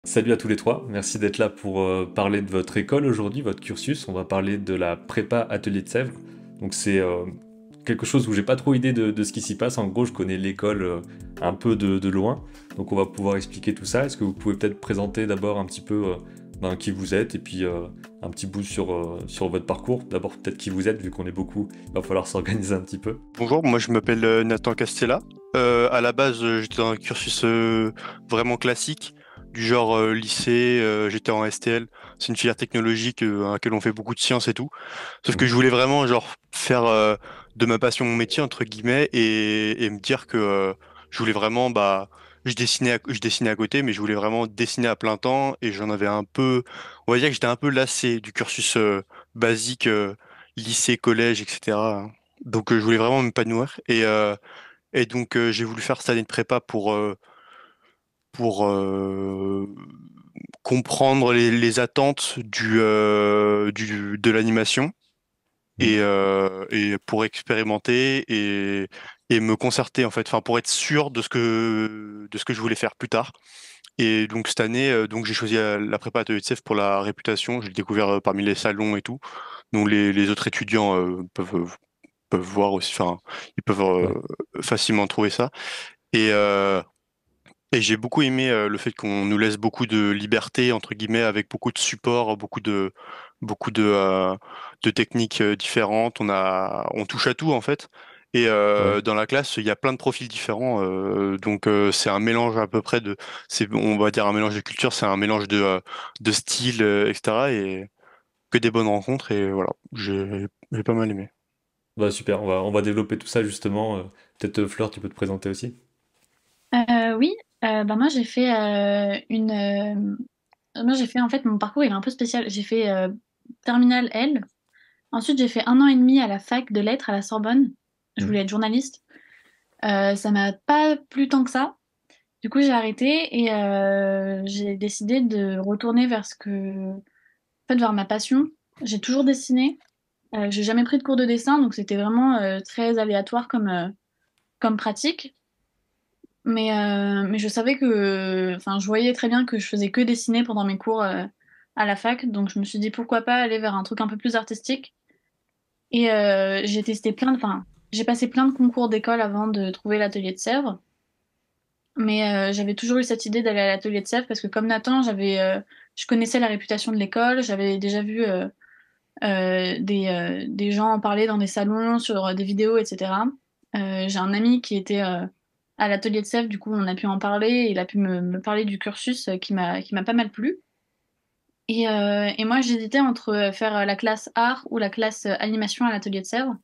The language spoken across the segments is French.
Salut à tous les trois, merci d'être là pour parler de votre école aujourd'hui, votre cursus. On va parler de la prépa Atelier de Sèvres. Donc c'est quelque chose où j'ai pas trop idée de ce qui s'y passe. En gros, je connais l'école un peu de loin, donc on va pouvoir expliquer tout ça. Est-ce que vous pouvez peut-être présenter d'abord un petit peu qui vous êtes et puis un petit bout sur votre parcours. D'abord peut-être qui vous êtes, vu qu'on est beaucoup, il va falloir s'organiser un petit peu. Bonjour, moi je m'appelle Nathan Castella. À la base, j'étais dans un cursus vraiment classique, du genre lycée, j'étais en STL. C'est une filière technologique à laquelle on fait beaucoup de sciences et tout. Sauf que Mhm. je voulais vraiment genre faire de ma passion mon métier entre guillemets et me dire que je voulais vraiment je dessinais à côté, mais je voulais vraiment dessiner à plein temps et j'en avais un peu, on va dire que j'étais un peu lassé du cursus basique lycée, collège, etc. Donc je voulais vraiment m'épanouir et donc j'ai voulu faire cette année de prépa pour comprendre les attentes de l'animation Mhm. et pour expérimenter et me concerter en fait, enfin pour être sûr de ce que je voulais faire plus tard. Et donc cette année, donc j'ai choisi la prépa à ETSF pour la réputation. Je l'ai découvert parmi les salons et tout. Donc les autres étudiants peuvent voir aussi, enfin ils peuvent Ouais. facilement trouver ça. Et euh, et j'ai beaucoup aimé le fait qu'on nous laisse beaucoup de liberté, entre guillemets, avec beaucoup de support, beaucoup de techniques différentes. On touche à tout, en fait. Et Ouais. dans la classe, il y a plein de profils différents. Donc, c'est un mélange à peu près on va dire un mélange de culture, c'est un mélange de style, etc. Et que des bonnes rencontres. Et voilà, j'ai pas mal aimé. Bah super, on va développer tout ça justement. Peut-être Fleur, tu peux te présenter aussi. Oui, moi j'ai fait moi j'ai fait en fait mon parcours il est un peu spécial. J'ai fait terminale L. Ensuite j'ai fait un an et demi à la fac de lettres à la Sorbonne. Je voulais Mhm. être journaliste. Ça m'a pas plu tant que ça. Du coup j'ai arrêté et j'ai décidé de retourner vers vers ma passion. J'ai toujours dessiné. J'ai jamais pris de cours de dessin donc c'était vraiment très aléatoire comme pratique. Mais je savais enfin, je voyais très bien que je faisais que dessiner pendant mes cours à la fac, donc je me suis dit pourquoi pas aller vers un truc un peu plus artistique. Et enfin, j'ai passé plein de concours d'école avant de trouver l'atelier de Sèvres, mais j'avais toujours eu cette idée d'aller à l'atelier de Sèvres parce que comme Nathan, je connaissais la réputation de l'école, j'avais déjà vu des gens en parler dans des salons, sur des vidéos, etc. J'ai un ami qui était à l'atelier de Sèvres, du coup on a pu en parler, et il a pu me parler du cursus qui m'a pas mal plu. Et moi j'hésitais entre faire la classe art ou la classe animation à l'atelier de Sèvres.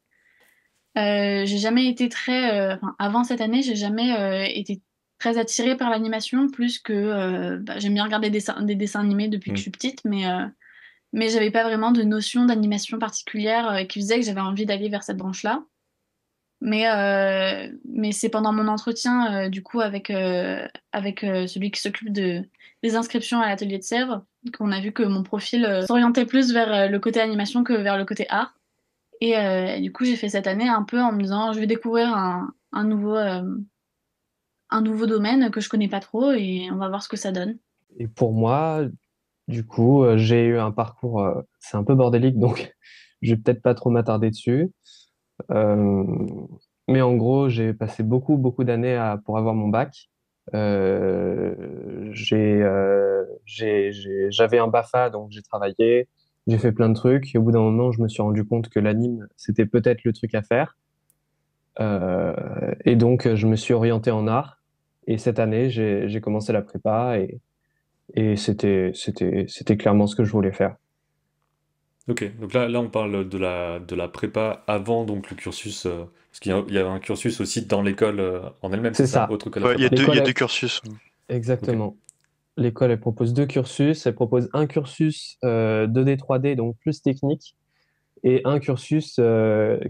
J'ai jamais été enfin, avant cette année, j'ai jamais été très attirée par l'animation, plus que j'aime bien regarder des dessins animés depuis que je Mhm. suis petite, mais j'avais pas vraiment de notion d'animation particulière qui faisait que j'avais envie d'aller vers cette branche-là. Mais c'est pendant mon entretien du coup avec celui qui s'occupe des inscriptions à l'atelier de Sèvres qu'on a vu que mon profil s'orientait plus vers le côté animation que vers le côté art. Et du coup j'ai fait cette année un peu en me disant je vais découvrir un nouveau domaine que je connais pas trop et on va voir ce que ça donne. Et pour moi, du coup, j'ai eu un parcours, c'est un peu bordélique, donc je vais peut-être pas trop m'attarder dessus. Euh, mais en gros, j'ai passé beaucoup d'années pour avoir mon bac. J'avais un BAFA, donc j'ai travaillé, j'ai fait plein de trucs. Et au bout d'un moment, je me suis rendu compte que l'anime, c'était peut-être le truc à faire. Et donc, je me suis orienté en art. Et cette année, j'ai commencé la prépa et c'était clairement ce que je voulais faire. Ok, donc là on parle de la prépa avant donc le cursus, parce qu'il y a un cursus aussi dans l'école en elle-même, c'est C'est ça, ça. autre que la Ouais, prépa. il y L'école, a deux cursus. Ok. exactement. L'école, elle propose deux cursus. Elle propose un cursus 2D, 3D, donc plus technique, et un cursus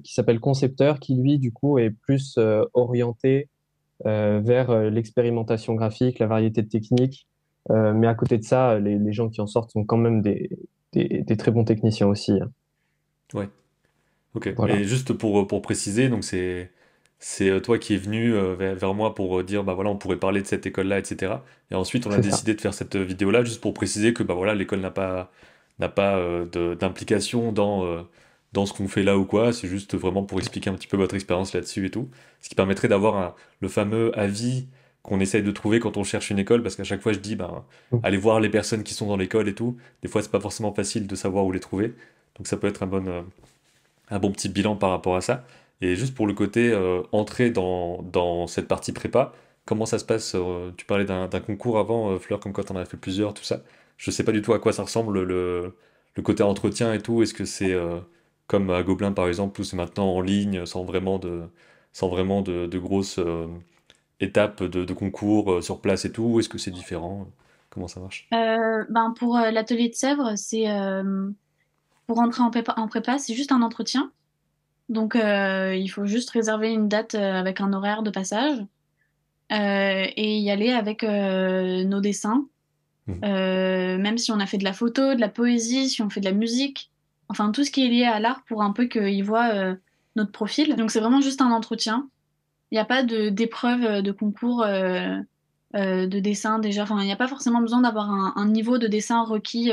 qui s'appelle concepteur, qui lui, du coup, est plus orienté vers l'expérimentation graphique, la variété de techniques. Mais à côté de ça, les gens qui en sortent sont quand même des très bons techniciens aussi, hein. Ouais. Ok. Voilà. Et juste pour préciser, donc c'est toi qui es venu vers moi pour dire, bah voilà, on pourrait parler de cette école-là, etc. Et ensuite, on a C'est ça. décidé de faire cette vidéo-là juste pour préciser que bah voilà, l'école n'a pas d'implication dans ce qu'on fait là ou quoi. C'est juste vraiment pour expliquer un petit peu votre expérience là-dessus et tout. Ce qui permettrait d'avoir le fameux avis qu'on essaye de trouver quand on cherche une école, parce qu'à chaque fois, je dis, bah, Mm. allez voir les personnes qui sont dans l'école et tout. Des fois, c'est pas forcément facile de savoir où les trouver. Donc ça peut être un bon petit bilan par rapport à ça. Et juste pour le côté entrée dans cette partie prépa, comment ça se passe? Tu parlais d'un concours avant, Fleur, comme quoi tu en as fait plusieurs, tout ça. Je sais pas du tout à quoi ça ressemble le côté entretien et tout. Est-ce que c'est comme à Gobelin par exemple, où c'est maintenant en ligne, sans vraiment de grosses étapes de concours sur place et tout? Ou est-ce que c'est différent? Comment ça marche? Ben pour l'atelier de Sèvres, pour entrer en prépa, c'est juste un entretien. Donc, il faut juste réserver une date avec un horaire de passage et y aller avec nos dessins. Hmm. Même si on a fait de la photo, de la poésie, si on fait de la musique, enfin tout ce qui est lié à l'art pour un peu qu'ils voient notre profil. Donc, c'est vraiment juste un entretien. Il n'y a pas d'épreuve de concours de dessin déjà. Enfin, il n'y a pas forcément besoin d'avoir un niveau de dessin requis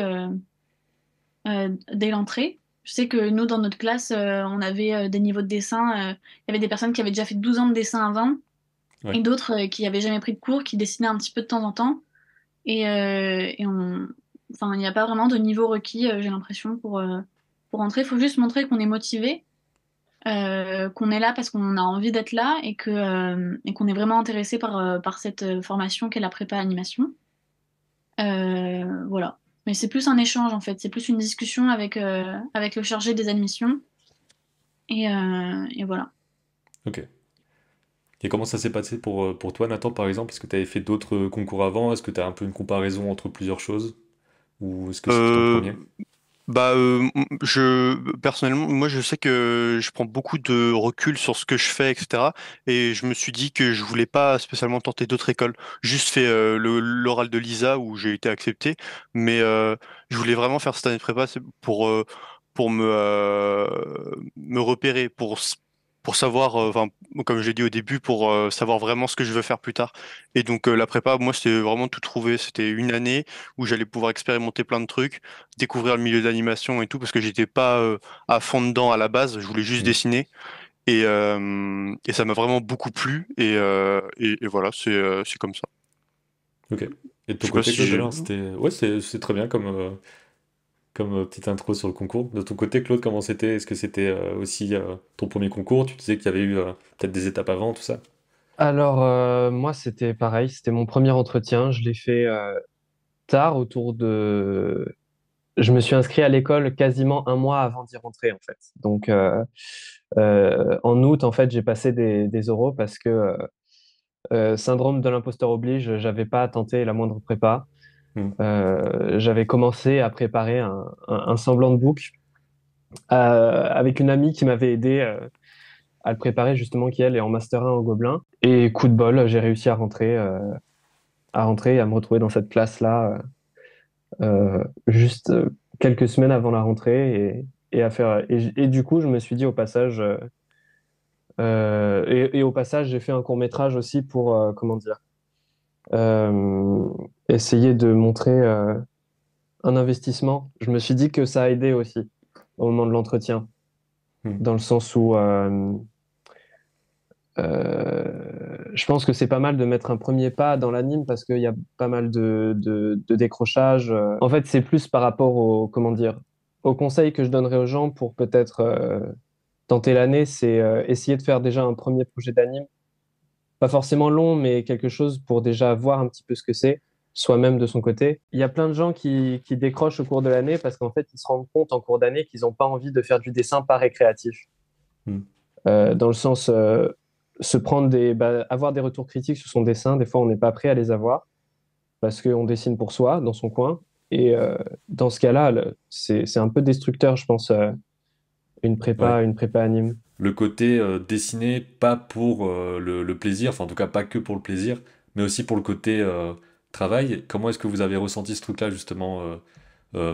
dès l'entrée. Je sais que nous, dans notre classe, on avait des niveaux de dessin. Il y avait des personnes qui avaient déjà fait 12 ans de dessin avant et Ouais. d'autres qui n'avaient jamais pris de cours, qui dessinaient un petit peu de temps en temps. Enfin, il n'y a pas vraiment de niveau requis, j'ai l'impression, pour entrer. Il faut juste montrer qu'on est motivé, qu'on est là parce qu'on a envie d'être là et qu'on est vraiment intéressé par cette formation qu'est la prépa animation. Voilà. Mais c'est plus un échange en fait, c'est plus une discussion avec le chargé des admissions. Et voilà. Ok. Et comment ça s'est passé pour toi, Nathan, par exemple? Est-ce que tu avais fait d'autres concours avant? Est-ce que tu as un peu une comparaison entre plusieurs choses? Ou est-ce que c'était ton Euh, premier? Personnellement, moi, je sais que je prends beaucoup de recul sur ce que je fais, etc. Et je me suis dit que je voulais pas spécialement tenter d'autres écoles. Juste fait l'oral de Lisa où j'ai été accepté, mais je voulais vraiment faire cette année de prépa c'est pour me repérer, pour savoir, enfin, comme j'ai dit au début, pour savoir vraiment ce que je veux faire plus tard. Et donc la prépa, moi, c'était vraiment tout trouvé. C'était une année où j'allais pouvoir expérimenter plein de trucs, découvrir le milieu d'animation et tout, parce que j'étais pas à fond dedans à la base, je voulais juste Hmm. dessiner. Et ça m'a vraiment beaucoup plu, et voilà, c'est comme ça. Ok. Et de Je ton sais pas côté, si Claude, j'ai... alors, ouais, c'est très bien comme petite intro sur le concours. De ton côté, Claude, comment c'était? Est-ce que c'était aussi ton premier concours? Tu disais qu'il y avait eu peut-être des étapes avant, tout ça? Alors, moi, c'était pareil, c'était mon premier entretien. Je l'ai fait tard, autour de... Je me suis inscrit à l'école quasiment un mois avant d'y rentrer, en fait. Donc, en août, en fait, j'ai passé des oraux parce que syndrome de l'imposteur oblige, j'avais pas tenté la moindre prépa. Hmm. J'avais commencé à préparer un semblant de book avec une amie qui m'avait aidé à le préparer, justement, qui elle est en master 1 au Gobelin. Et coup de bol, j'ai réussi à rentrer et à me retrouver dans cette classe-là juste quelques semaines avant la rentrée et à faire. Et du coup, je me suis dit au passage, et au passage, j'ai fait un court-métrage aussi pour, comment dire, euh, essayer de montrer un investissement. Je me suis dit que ça a aidé aussi au moment de l'entretien, Hmm. dans le sens où je pense que c'est pas mal de mettre un premier pas dans l'anime parce qu'il y a pas mal de décrochages. En fait, c'est plus par rapport au, comment dire, aux conseils que je donnerais aux gens pour peut-être tenter l'année, c'est essayer de faire déjà un premier projet d'anime. Pas forcément long, mais quelque chose pour déjà voir un petit peu ce que c'est, soi-même de son côté. Il y a plein de gens qui décrochent au cours de l'année parce qu'en fait, ils se rendent compte en cours d'année qu'ils n'ont pas envie de faire du dessin pas récréatif. Hmm. Dans le sens, se prendre avoir des retours critiques sur son dessin, des fois, on n'est pas prêt à les avoir parce qu'on dessine pour soi, dans son coin. Et dans ce cas-là, c'est un peu destructeur, je pense, Ouais. une prépa anime. Le côté dessiner pas pour le plaisir, enfin en tout cas pas que pour le plaisir, mais aussi pour le côté travail. Comment est-ce que vous avez ressenti ce truc-là justement,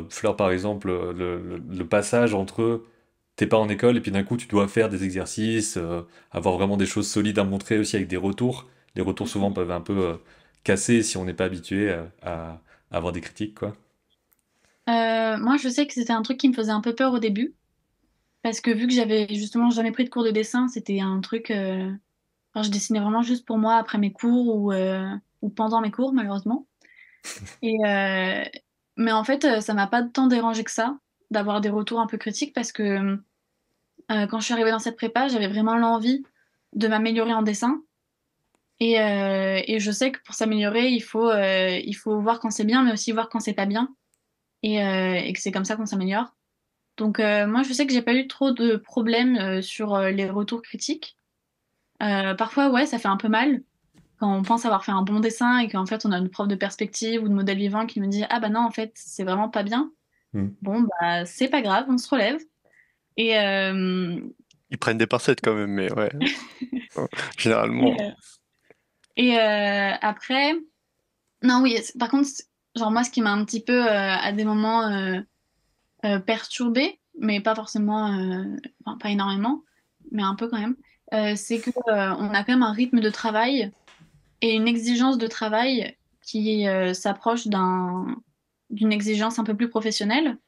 Fleur par exemple, le passage entre t'es pas en école et puis d'un coup tu dois faire des exercices, avoir vraiment des choses solides à montrer aussi avec des retours. Les retours souvent peuvent un peu casser si on n'est pas habitué à avoir des critiques, quoi. Moi, je sais que c'était un truc qui me faisait un peu peur au début, parce que vu que j'avais justement jamais pris de cours de dessin, c'était un truc. Enfin, je dessinais vraiment juste pour moi après mes cours ou pendant mes cours, malheureusement. Et, mais en fait, ça m'a pas tant dérangé que ça d'avoir des retours un peu critiques parce que quand je suis arrivée dans cette prépa, j'avais vraiment l'envie de m'améliorer en dessin. Et je sais que pour s'améliorer, il faut voir quand c'est bien, mais aussi voir quand c'est pas bien. Et que c'est comme ça qu'on s'améliore. Donc moi, je sais que j'ai pas eu trop de problèmes sur les retours critiques. Parfois, ouais, ça fait un peu mal quand on pense avoir fait un bon dessin et qu'en fait on a une prof de perspective ou de modèle vivant qui nous dit ah bah non, en fait, c'est vraiment pas bien. Hmm. Bon, bah c'est pas grave, on se relève. Et, Ils prennent des pincettes quand même, mais ouais, et, généralement. après, non, oui, par contre, genre moi, ce qui m'a un petit peu à des moments perturbée, mais pas forcément, enfin, pas énormément, mais un peu quand même, c'est que on a quand même un rythme de travail et une exigence de travail qui s'approche d'une exigence un peu plus professionnelle.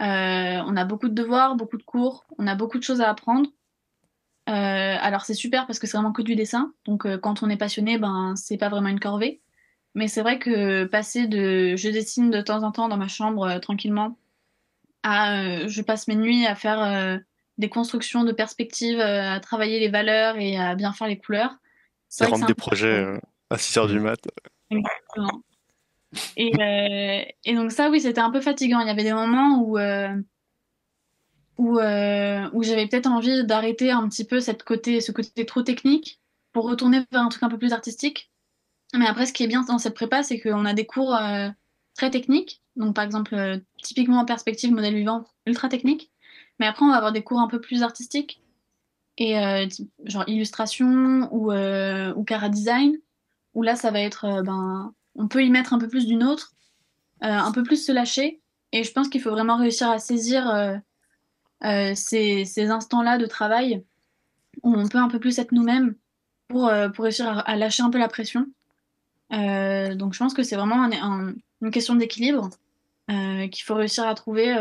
On a beaucoup de devoirs, beaucoup de cours, on a beaucoup de choses à apprendre. Alors c'est super parce que c'est vraiment que du dessin, donc quand on est passionné, ben c'est pas vraiment une corvée. Mais c'est vrai que passer de je dessine de temps en temps dans ma chambre tranquillement à je passe mes nuits à faire des constructions de perspectives, à travailler les valeurs et à bien faire les couleurs. C'est Ils vrai que rendent c'est un des peu projets fatigant. à 6 heures du Hmm. mat. Exactement. Et donc ça, oui, c'était un peu fatigant. Il y avait des moments où j'avais peut-être envie d'arrêter un petit peu ce côté trop technique pour retourner vers un truc un peu plus artistique. Mais après, ce qui est bien dans cette prépa, c'est qu'on a des cours très techniques. Donc, par exemple, typiquement en perspective, modèle vivant, ultra technique. Mais après, on va avoir des cours un peu plus artistiques. Et genre illustration ou cara design, où là, ça va être, ben, on peut y mettre un peu plus d'une autre, un peu plus se lâcher. Et je pense qu'il faut vraiment réussir à saisir ces instants-là de travail où on peut un peu plus être nous-mêmes pour réussir à lâcher un peu la pression. Donc je pense que c'est vraiment une question d'équilibre qu'il faut réussir à trouver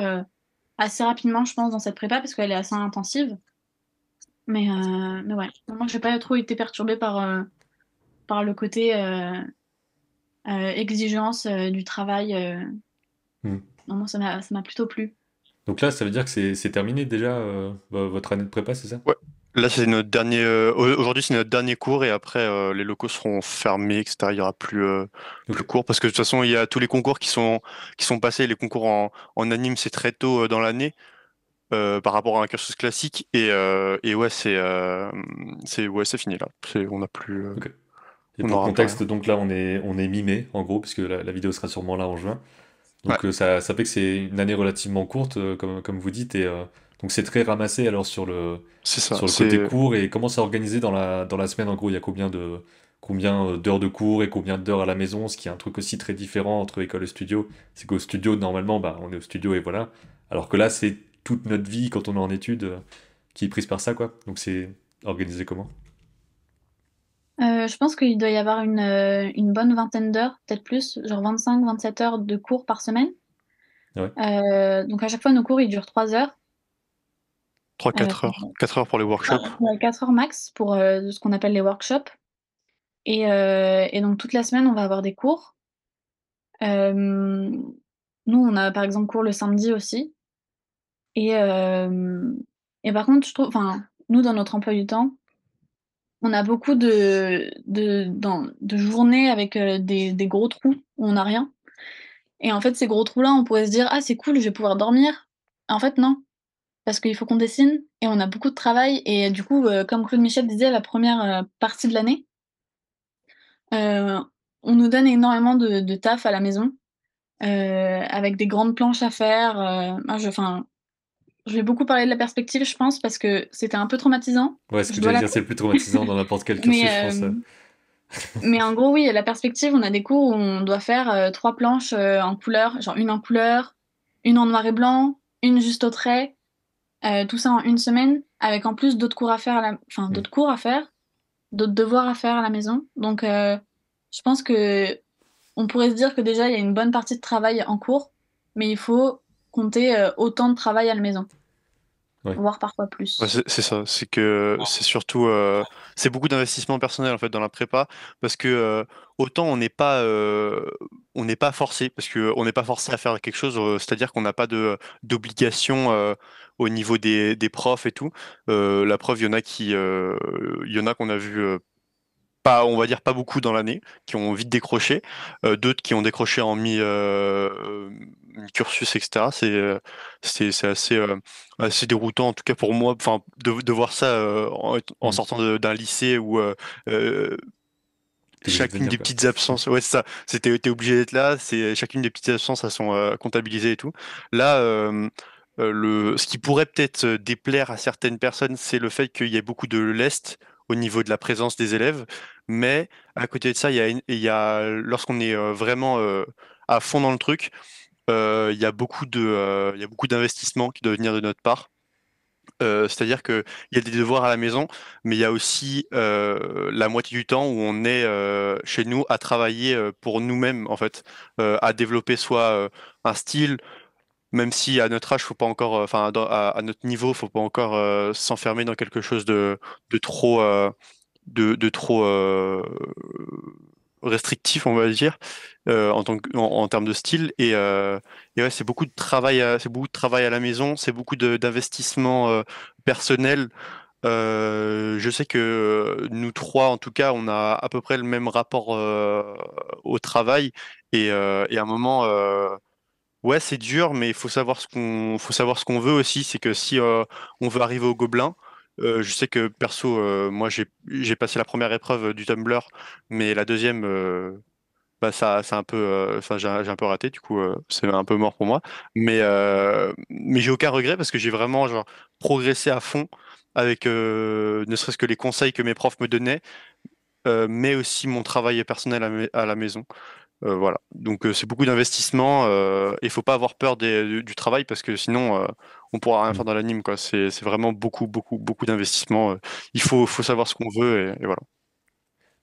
assez rapidement, je pense, dans cette prépa parce qu'elle est assez intensive. Mais ouais, moi j'ai pas trop été perturbée par le côté exigence du travail. Hmm. Non, moi ça m'a plutôt plu. Donc là, ça veut dire que c'est terminé déjà votre année de prépa, c'est ça? Ouais. Là, c'est notre dernier. Aujourd'hui, c'est notre dernier cours et après, les locaux seront fermés, etc. Il y aura plus Ok. cours parce que de toute façon, il y a tous les concours qui sont passés. Les concours en anime, c'est très tôt dans l'année par rapport à un cursus classique et ouais, c'est fini là. On n'a plus, Ok. Et on pour n'aura plus contexte, rien. donc là, on est mi-mai, en gros, puisque la vidéo sera sûrement là en juin. Ouais, Donc ça fait que c'est une année relativement courte, comme vous dites, et donc c'est très ramassé alors c'est ça. sur le côté cours, et comment c'est organisé dans la semaine, en gros, il y a combien d'heures de cours et combien d'heures à la maison, ce qui est un truc aussi très différent entre école et studio, c'est qu'au studio, normalement, bah, on est au studio et voilà, alors que là, c'est toute notre vie quand on est en études qui est prise par ça, quoi. Donc c'est organisé comment? Je pense qu'il doit y avoir une bonne vingtaine d'heures, peut-être plus, genre 25-27 heures de cours par semaine. Ouais. Donc à chaque fois, nos cours, ils durent 3 heures. Trois Euh, quatre heures. 4 heures pour les workshops. ouais, 4 heures max pour ce qu'on appelle les workshops. Et donc toute la semaine, on va avoir des cours. Euh, Nous, on a par exemple cours le samedi aussi. Et, euh, et par contre, je trouve, enfin, nous, dans notre emploi du temps, on a beaucoup de journées avec des gros trous où on n'a rien. Et en fait, ces gros trous-là, on pourrait se dire, ah, c'est cool, je vais pouvoir dormir. En fait, non, parce qu'il faut qu'on dessine et on a beaucoup de travail. Et du coup, comme Claude Michel disait, la première partie de l'année, euh, on nous donne énormément de taf à la maison, avec des grandes planches à faire. Moi, enfin, je vais beaucoup parler de la perspective, je pense, parce que c'était un peu traumatisant. Ouais, ce que Je dois j'allais dire, l'avouer. c'est le plus traumatisant dans n'importe quel cursus, je Mais, pense. mais en gros, oui, la perspective, on a des cours où on doit faire 3 planches en couleur, genre une en couleur, une en noir et blanc, une juste au trait. tout ça en une semaine, avec en plus d'autres cours à faire, enfin Mm. d'autres cours à faire, d'autres devoirs à faire à la maison. Donc, je pense que on pourrait se dire que déjà il y a une bonne partie de travail en cours, mais il faut compter autant de travail à la maison, Ouais. voire parfois Ouais, plus. c'est ça, c'est que c'est surtout c'est beaucoup d'investissement personnel en fait dans la prépa parce que autant on n'est pas forcé parce que on n'est pas forcé à faire quelque chose, c'est-à-dire qu'on n'a pas de d'obligation au niveau des profs et tout. La preuve, il y en a qu'on a vu pas, on va dire pas beaucoup dans l'année, qui ont vite décroché, d'autres qui ont décroché en mi-cursus, etc. C'est assez, assez déroutant, en tout cas pour moi, enfin, de voir ça en Mm. sortant d'un lycée où euh, T'es obligé de chacune venir, des quoi. petites absences, ouais, c'est ça, t'es obligé d'être là, c'est chacune des petites absences, elles sont comptabilisées et tout. Là, ce qui pourrait peut-être déplaire à certaines personnes, c'est le fait qu'il y ait beaucoup de lest au niveau de la présence des élèves, mais à côté de ça, il y a lorsqu'on est vraiment à fond dans le truc, il y a beaucoup d'investissements qui doivent venir de notre part. C'est-à-dire qu'il y a des devoirs à la maison, mais il y a aussi la moitié du temps où on est chez nous à travailler pour nous-mêmes, en fait, à développer soit un style, même si à notre âge, faut pas encore, enfin, à notre niveau, faut pas encore s'enfermer dans quelque chose de trop, de trop restrictif, on va dire, en termes de style. Et ouais, c'est beaucoup de travail, c'est beaucoup de travail à la maison, c'est beaucoup d'investissement personnel. Je sais que nous trois, en tout cas, on a à peu près le même rapport au travail. Et à un moment, ouais, c'est dur, mais il faut savoir ce qu'on veut aussi. C'est que si on veut arriver au Gobelin, je sais que perso, moi, j'ai passé la première épreuve du Tumblr, mais la deuxième, bah ça, c'est un peu, enfin, j'ai un peu raté. Du coup, c'est un peu mort pour moi. Mais j'ai aucun regret parce que j'ai vraiment genre progressé à fond avec ne serait-ce que les conseils que mes profs me donnaient, mais aussi mon travail personnel à la maison. Voilà. Donc c'est beaucoup d'investissement et il faut pas avoir peur du travail parce que sinon on pourra rien Mm. faire dans l'anime quoi. C'est vraiment beaucoup d'investissement. Faut savoir ce qu'on veut et voilà.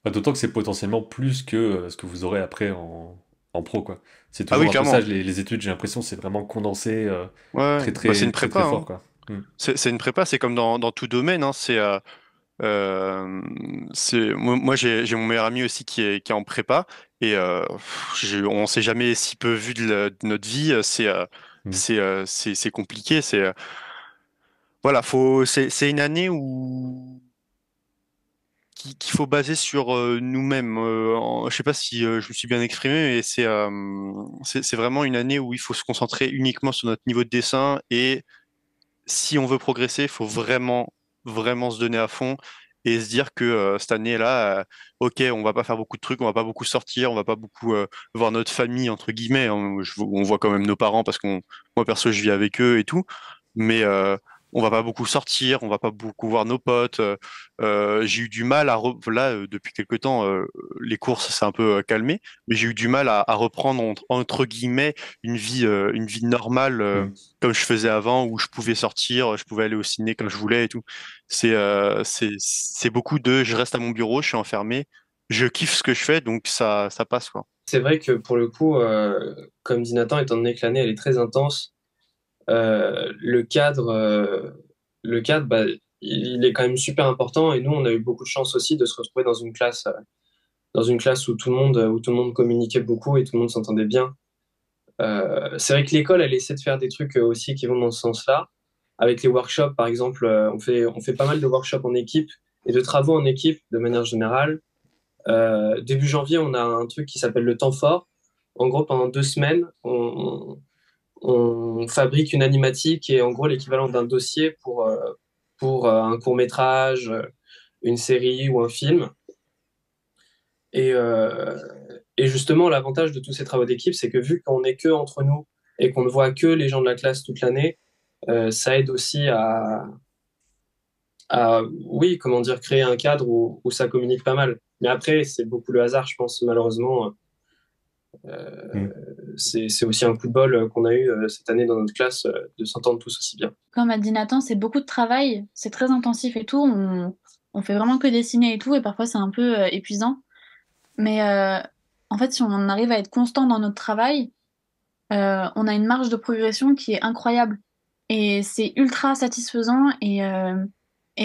Bah, d'autant que c'est potentiellement plus que ce que vous aurez après en pro, quoi. C'est Ah toujours oui un peu ça, clairement. les études, j'ai l'impression, c'est vraiment condensé Ouais, ouais. très Bah, c'est une très très prépa très hein. fort, quoi. Mm. C'est une prépa, c'est comme dans tout domaine hein. Euh, moi j'ai mon meilleur ami aussi qui est en prépa et on s'est jamais si peu vu de notre vie. Mm. C'est compliqué. Voilà, c'est une année où qu'il faut baser sur nous-mêmes. Je sais pas si je me suis bien exprimé, mais c'est vraiment une année où il faut se concentrer uniquement sur notre niveau de dessin et si on veut progresser, il faut vraiment se donner à fond et se dire que cette année-là, ok, on va pas faire beaucoup de trucs, on va pas beaucoup sortir, on va pas beaucoup voir notre famille entre guillemets. Hein. On voit quand même nos parents parce moi perso, je vis avec eux et tout, mais on va pas beaucoup sortir, on va pas beaucoup voir nos potes. J'ai eu du mal là depuis quelque temps, les courses c'est un peu calmé, mais j'ai eu du mal à reprendre entre guillemets une vie normale. Mm. Comme je faisais avant, où je pouvais sortir, je pouvais aller au ciné quand je voulais et tout. C'est beaucoup de je reste à mon bureau, je suis enfermé, je kiffe ce que je fais, donc ça passe, quoi. C'est vrai que pour le coup, comme dit Nathan, étant donné que l'année elle est très intense, le cadre, bah, il est quand même super important. Et nous, on a eu beaucoup de chance aussi de se retrouver dans une classe où tout le monde communiquait beaucoup et tout le monde s'entendait bien. C'est vrai que l'école, elle essaie de faire des trucs aussi qui vont dans ce sens-là. Avec les workshops, par exemple, on fait pas mal de workshops en équipe et de travaux en équipe de manière générale. Début janvier, on a un truc qui s'appelle le temps fort. En gros, pendant 2 semaines, on fabrique une animatique qui est en gros l'équivalent d'un dossier pour un court-métrage, une série ou un film. Et, euh, et justement, l'avantage de tous ces travaux d'équipe, c'est que vu qu'on n'est que entre nous et qu'on ne voit que les gens de la classe toute l'année, ça aide aussi oui, comment dire, créer un cadre où ça communique pas mal. Mais après, c'est beaucoup le hasard, je pense, malheureusement. Mm. C'est aussi un coup de bol qu'on a eu cette année dans notre classe de s'entendre tous aussi bien. Comme a dit Nathan, c'est beaucoup de travail, c'est très intensif et tout. On fait vraiment que dessiner et tout, et parfois c'est un peu épuisant. Mais en fait, si on arrive à être constant dans notre travail, on a une marge de progression qui est incroyable. Et c'est ultra satisfaisant et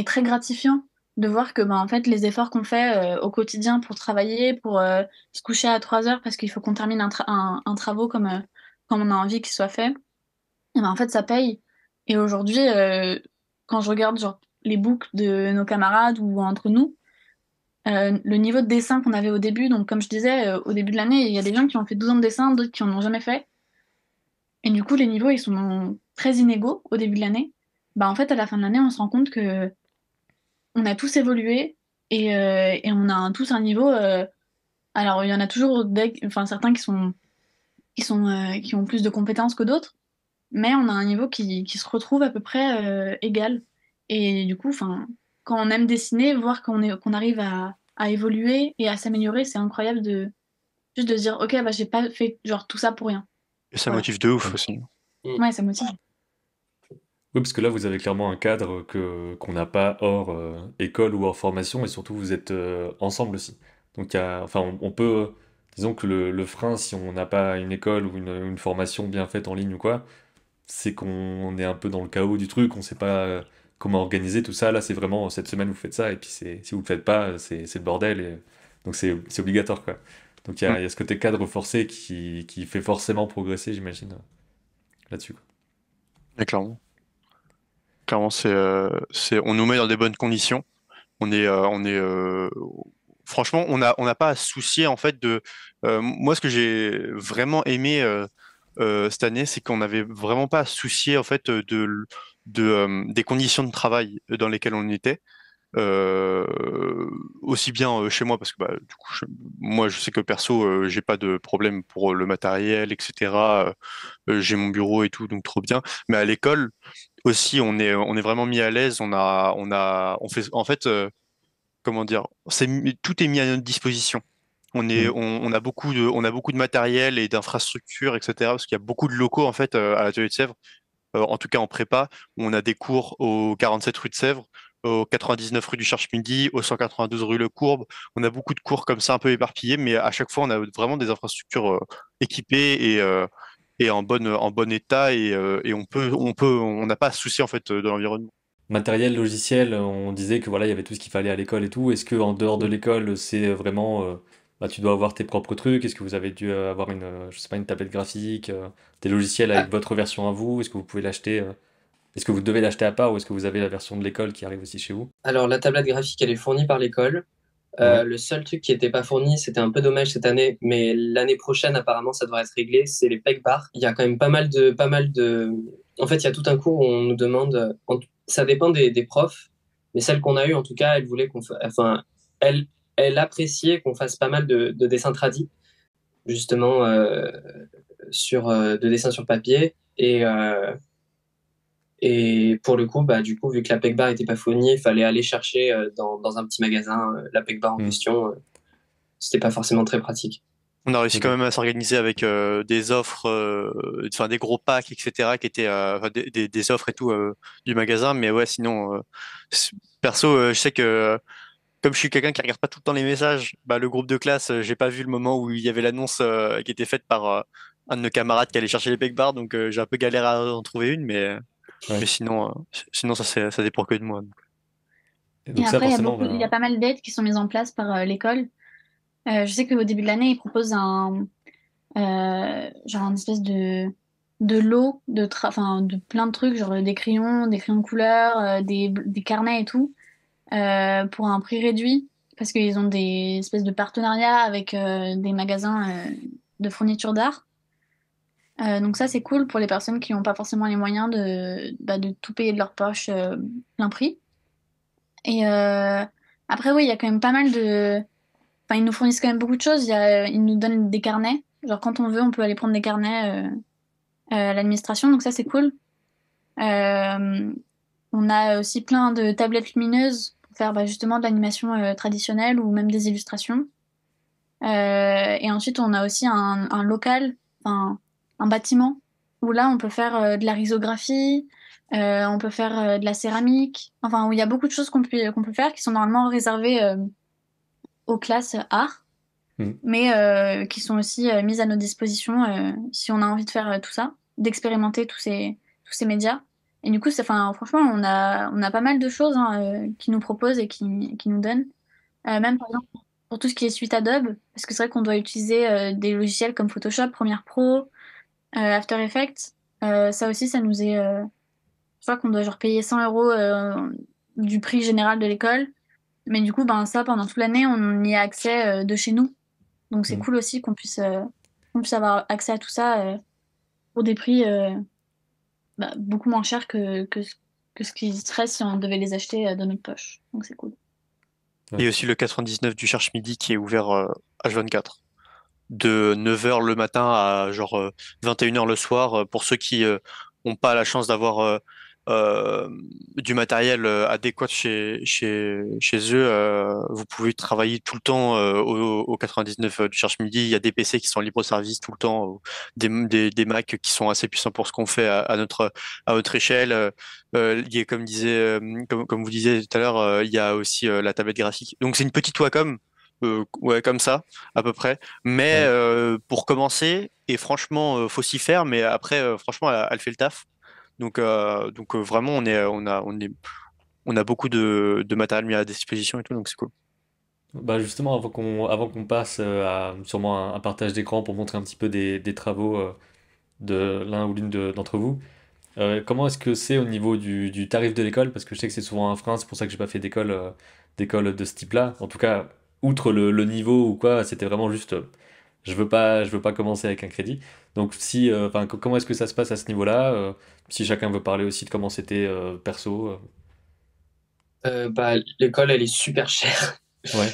très gratifiant de voir que en fait, les efforts qu'on fait au quotidien pour travailler, pour se coucher à 3 heures parce qu'il faut qu'on termine un travaux comme on a envie qu'il soit fait, et en fait, ça paye. Et aujourd'hui, quand je regarde genre, les books de nos camarades ou entre nous, le niveau de dessin qu'on avait au début, donc comme je disais, au début de l'année, il y a des gens qui ont fait 12 ans de dessin, d'autres qui en ont jamais fait. Et du coup, les niveaux, ils sont très inégaux au début de l'année. Bah, en fait, à la fin de l'année, on se rend compte que on a tous évolué et on a tous un niveau. Alors, il y en a toujours enfin, certains qui ont plus de compétences que d'autres, mais on a un niveau qui se retrouve à peu près égal. Et du coup, enfin, quand on aime dessiner, voir qu'on arrive à évoluer et à s'améliorer, c'est incroyable de juste de se dire, ok, bah, j'ai pas fait genre tout ça pour rien. Et ça Voilà. motive de ouf Ouais. aussi. Ouais, ça motive. Oui, parce que là, vous avez clairement un cadre qu'on n'a pas hors école ou hors formation, et surtout, vous êtes ensemble aussi. Donc, enfin, on peut, disons que le frein, si on n'a pas une école ou une formation bien faite en ligne ou quoi, c'est qu'on est un peu dans le chaos du truc, on sait pas comment organiser tout ça. Là, c'est vraiment cette semaine vous faites ça, et puis si vous le faites pas, c'est le bordel. Donc c'est obligatoire, quoi. Donc Mm. il y a ce côté cadre forcé qui fait forcément progresser, j'imagine, là-dessus, quoi. Mais clairement, on nous met dans des bonnes conditions. Franchement, on n'a pas à se soucier en fait de. Moi, ce que j'ai vraiment aimé cette année, c'est qu'on n'avait vraiment pas à se soucier en fait des conditions de travail dans lesquelles on était. Euh, Aussi bien chez moi parce que bah, du coup, moi, je sais que perso, j'ai pas de problème pour le matériel, etc. J'ai mon bureau et tout, donc trop bien. Mais à l'école aussi, on est vraiment mis à l'aise. On fait en fait. Comment dire, tout est mis à notre disposition. Mm. On a beaucoup de matériel et d'infrastructures, etc. Parce qu'il y a beaucoup de locaux en fait à l'atelier de Sèvres, en tout cas en prépa, où on a des cours au 47 rue de Sèvres, au 99 rue du Cherche-Midi, au 192 rue Le Courbe. On a beaucoup de cours comme ça un peu éparpillés, mais à chaque fois on a vraiment des infrastructures équipées et en bon état et on n'a pas à se soucier en fait de l'environnement. Matériel, logiciel, on disait que voilà, il y avait tout ce qu'il fallait à l'école et tout. Est-ce que en dehors de l'école, c'est vraiment, bah, tu dois avoir tes propres trucs? Est-ce que vous avez dû avoir je sais pas, une tablette graphique, des logiciels avec votre version à vous? Est-ce que vous pouvez l'acheter? Est-ce que vous devez l'acheter à part ou est-ce que vous avez la version de l'école qui arrive aussi chez vous? Alors, la tablette graphique, elle est fournie par l'école. Ouais. Le seul truc qui n'était pas fourni, c'était un peu dommage cette année, mais l'année prochaine, apparemment, ça devrait être réglé, c'est les PEC bars. Il y a quand même pas mal de... En fait, il y a tout un cours où on nous demande, ça dépend des profs, mais celle qu'on a eue, en tout cas, elle voulait enfin, elle, elle appréciait qu'on fasse pas mal de dessins tradis, justement, de dessins sur papier, et pour le coup, bah, du coup, vu que la PEC bar était pas fournie, il fallait aller chercher dans un petit magasin la PEC bar en Hmm. question. C'était pas forcément très pratique. On a réussi quand Ok. même à s'organiser avec des offres, enfin des gros packs, etc., qui étaient enfin, des offres et tout du magasin. Mais ouais, sinon, perso, je sais que comme je suis quelqu'un qui regarde pas tout le temps les messages, bah, le groupe de classe, j'ai pas vu le moment où il y avait l'annonce qui était faite par un de nos camarades qui allait chercher les pack bars, donc j'ai un peu galéré à en trouver une, mais Ouais. sinon ça dépend que de moi. Et Et donc ça, après, forcément, il y a ben, pas mal d'aides qui sont mises en place par l'école. Je sais qu'au début de l'année, ils proposent genre une espèce de lot enfin, de plein de trucs, genre des crayons de couleur, des carnets et tout, pour un prix réduit, parce qu'ils ont des espèces de partenariats avec des magasins de fourniture d'art. Donc ça, c'est cool pour les personnes qui n'ont pas forcément les moyens de tout payer de leur poche plein prix. Et après, oui, il y a quand même pas mal de... Enfin, ils nous fournissent quand même beaucoup de choses. Ils nous donnent des carnets. Genre, quand on veut, on peut aller prendre des carnets à l'administration. Donc ça, c'est cool. Euh, on a aussi plein de tablettes lumineuses pour faire bah, justement de l'animation traditionnelle ou même des illustrations. Et ensuite, on a aussi un local, enfin, un bâtiment, où là, on peut faire de la risographie, on peut faire de la céramique, enfin, où il y a beaucoup de choses qu'on peut faire qui sont normalement réservées aux classes art, Mhm. mais qui sont aussi mises à notre disposition si on a envie de faire tout ça, d'expérimenter tous ces médias. Et du coup, enfin, franchement, on a pas mal de choses hein, qui nous proposent et qui nous donnent. Même par exemple pour tout ce qui est suite Adobe, parce que c'est vrai qu'on doit utiliser des logiciels comme Photoshop, Premiere Pro, After Effects. Ça aussi, ça nous est. Je crois qu'on doit genre payer 100 euros du prix général de l'école. Mais du coup, ben, ça, pendant toute l'année, on y a accès de chez nous. Donc c'est Mhm. cool aussi qu'on puisse avoir accès à tout ça pour des prix beaucoup moins chers que ce qui serait si on devait les acheter de notre poche. Donc c'est cool. Il Ouais. y a aussi le 99 du Cherche Midi qui est ouvert H24, de 9h le matin à genre 21h le soir, pour ceux qui n'ont pas la chance d'avoir euh, du matériel adéquat chez eux. Vous pouvez travailler tout le temps au 99 du Cherche Midi. Il y a des PC qui sont en libre service tout le temps, des Mac qui sont assez puissants pour ce qu'on fait à notre échelle. Il y a, comme vous disiez tout à l'heure, il y a aussi la tablette graphique. Donc c'est une petite Wacom, ouais, comme ça à peu près. Mais Ouais. pour commencer, et franchement, faut s'y faire, mais après, franchement, elle fait le taf. Donc vraiment, on a beaucoup de matériel mis à disposition et tout, donc c'est cool. Bah justement, avant qu'on passe à sûrement un partage d'écran pour montrer un petit peu des travaux de l'un ou l'une d'entre vous, comment est-ce que c'est au niveau du tarif de l'école? Parce que je sais que c'est souvent un frein, c'est pour ça que j'ai pas fait d'école de ce type-là. En tout cas, outre le niveau ou quoi, c'était vraiment juste, je veux pas commencer avec un crédit. Donc si, enfin, comment est-ce que ça se passe à ce niveau-là? Si chacun veut parler aussi de comment c'était perso. Bah, l'école, elle est super chère. Ouais.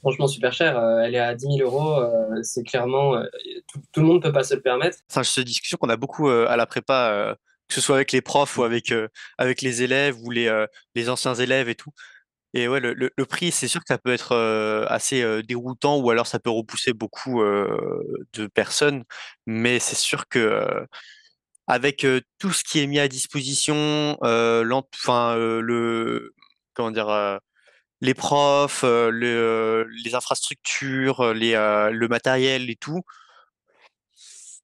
Franchement, super chère. Elle est à 10 000 euros. C'est clairement, tout le monde peut pas se le permettre. C'est une discussion qu'on a beaucoup à la prépa, que ce soit avec les profs ou avec les élèves ou les anciens élèves et tout. Et ouais, le prix, c'est sûr que ça peut être assez déroutant ou alors ça peut repousser beaucoup de personnes. Mais c'est sûr que avec tout ce qui est mis à disposition, enfin, comment dire, les profs, les infrastructures, le matériel et tout.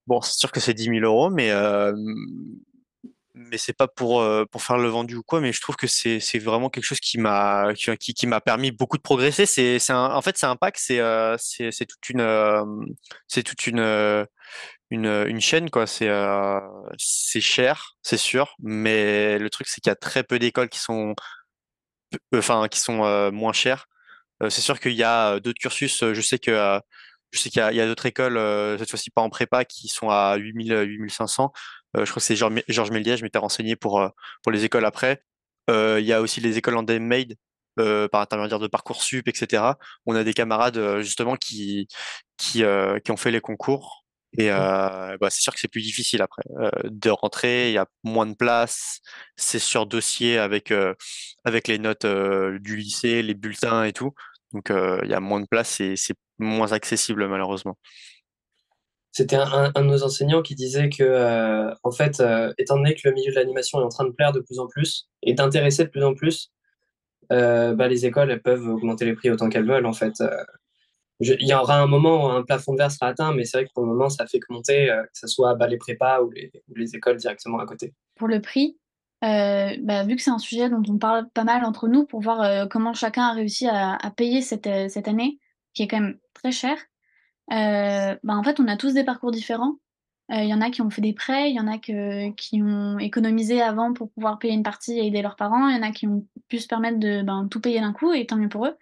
Bon, c'est sûr que c'est 10 000 euros, mais c'est pas pour faire le vendu ou quoi, mais je trouve que c'est vraiment quelque chose qui m'a permis beaucoup de progresser. En fait, c'est un pack, c'est toute une chaîne, quoi. C'est cher, c'est sûr, mais le truc, c'est qu'il y a très peu d'écoles qui sont moins chères. C'est sûr qu'il y a d'autres cursus. Je sais qu'il y a d'autres écoles, cette fois-ci pas en prépa, qui sont à 8 000, 8 500. Je crois que c'est Georges Méliès, je m'étais renseigné pour les écoles après. Il y a aussi les écoles en handmade, par intermédiaire de Parcoursup, etc. On a des camarades justement qui ont fait les concours. Et bah, c'est sûr que c'est plus difficile après de rentrer, il y a moins de place, c'est sur dossier avec les notes du lycée, les bulletins et tout. Donc, il y a moins de place et c'est moins accessible, malheureusement. C'était un de nos enseignants qui disait que, en fait, étant donné que le milieu de l'animation est en train de plaire de plus en plus et d'intéresser de plus en plus, bah, les écoles, elles peuvent augmenter les prix autant qu'elles veulent, en fait. Il y aura un moment où un plafond de verre sera atteint, mais c'est vrai que pour le moment, ça fait que monter, que ce soit bah, les prépas ou les écoles directement à côté. Pour le prix, vu que c'est un sujet dont on parle pas mal entre nous pour voir comment chacun a réussi à payer cette année, qui est quand même très cher, en fait, on a tous des parcours différents. Il y en a qui ont fait des prêts, il y en a qui ont économisé avant pour pouvoir payer une partie et aider leurs parents, il y en a qui ont pu se permettre de tout payer d'un coup, et tant mieux pour eux.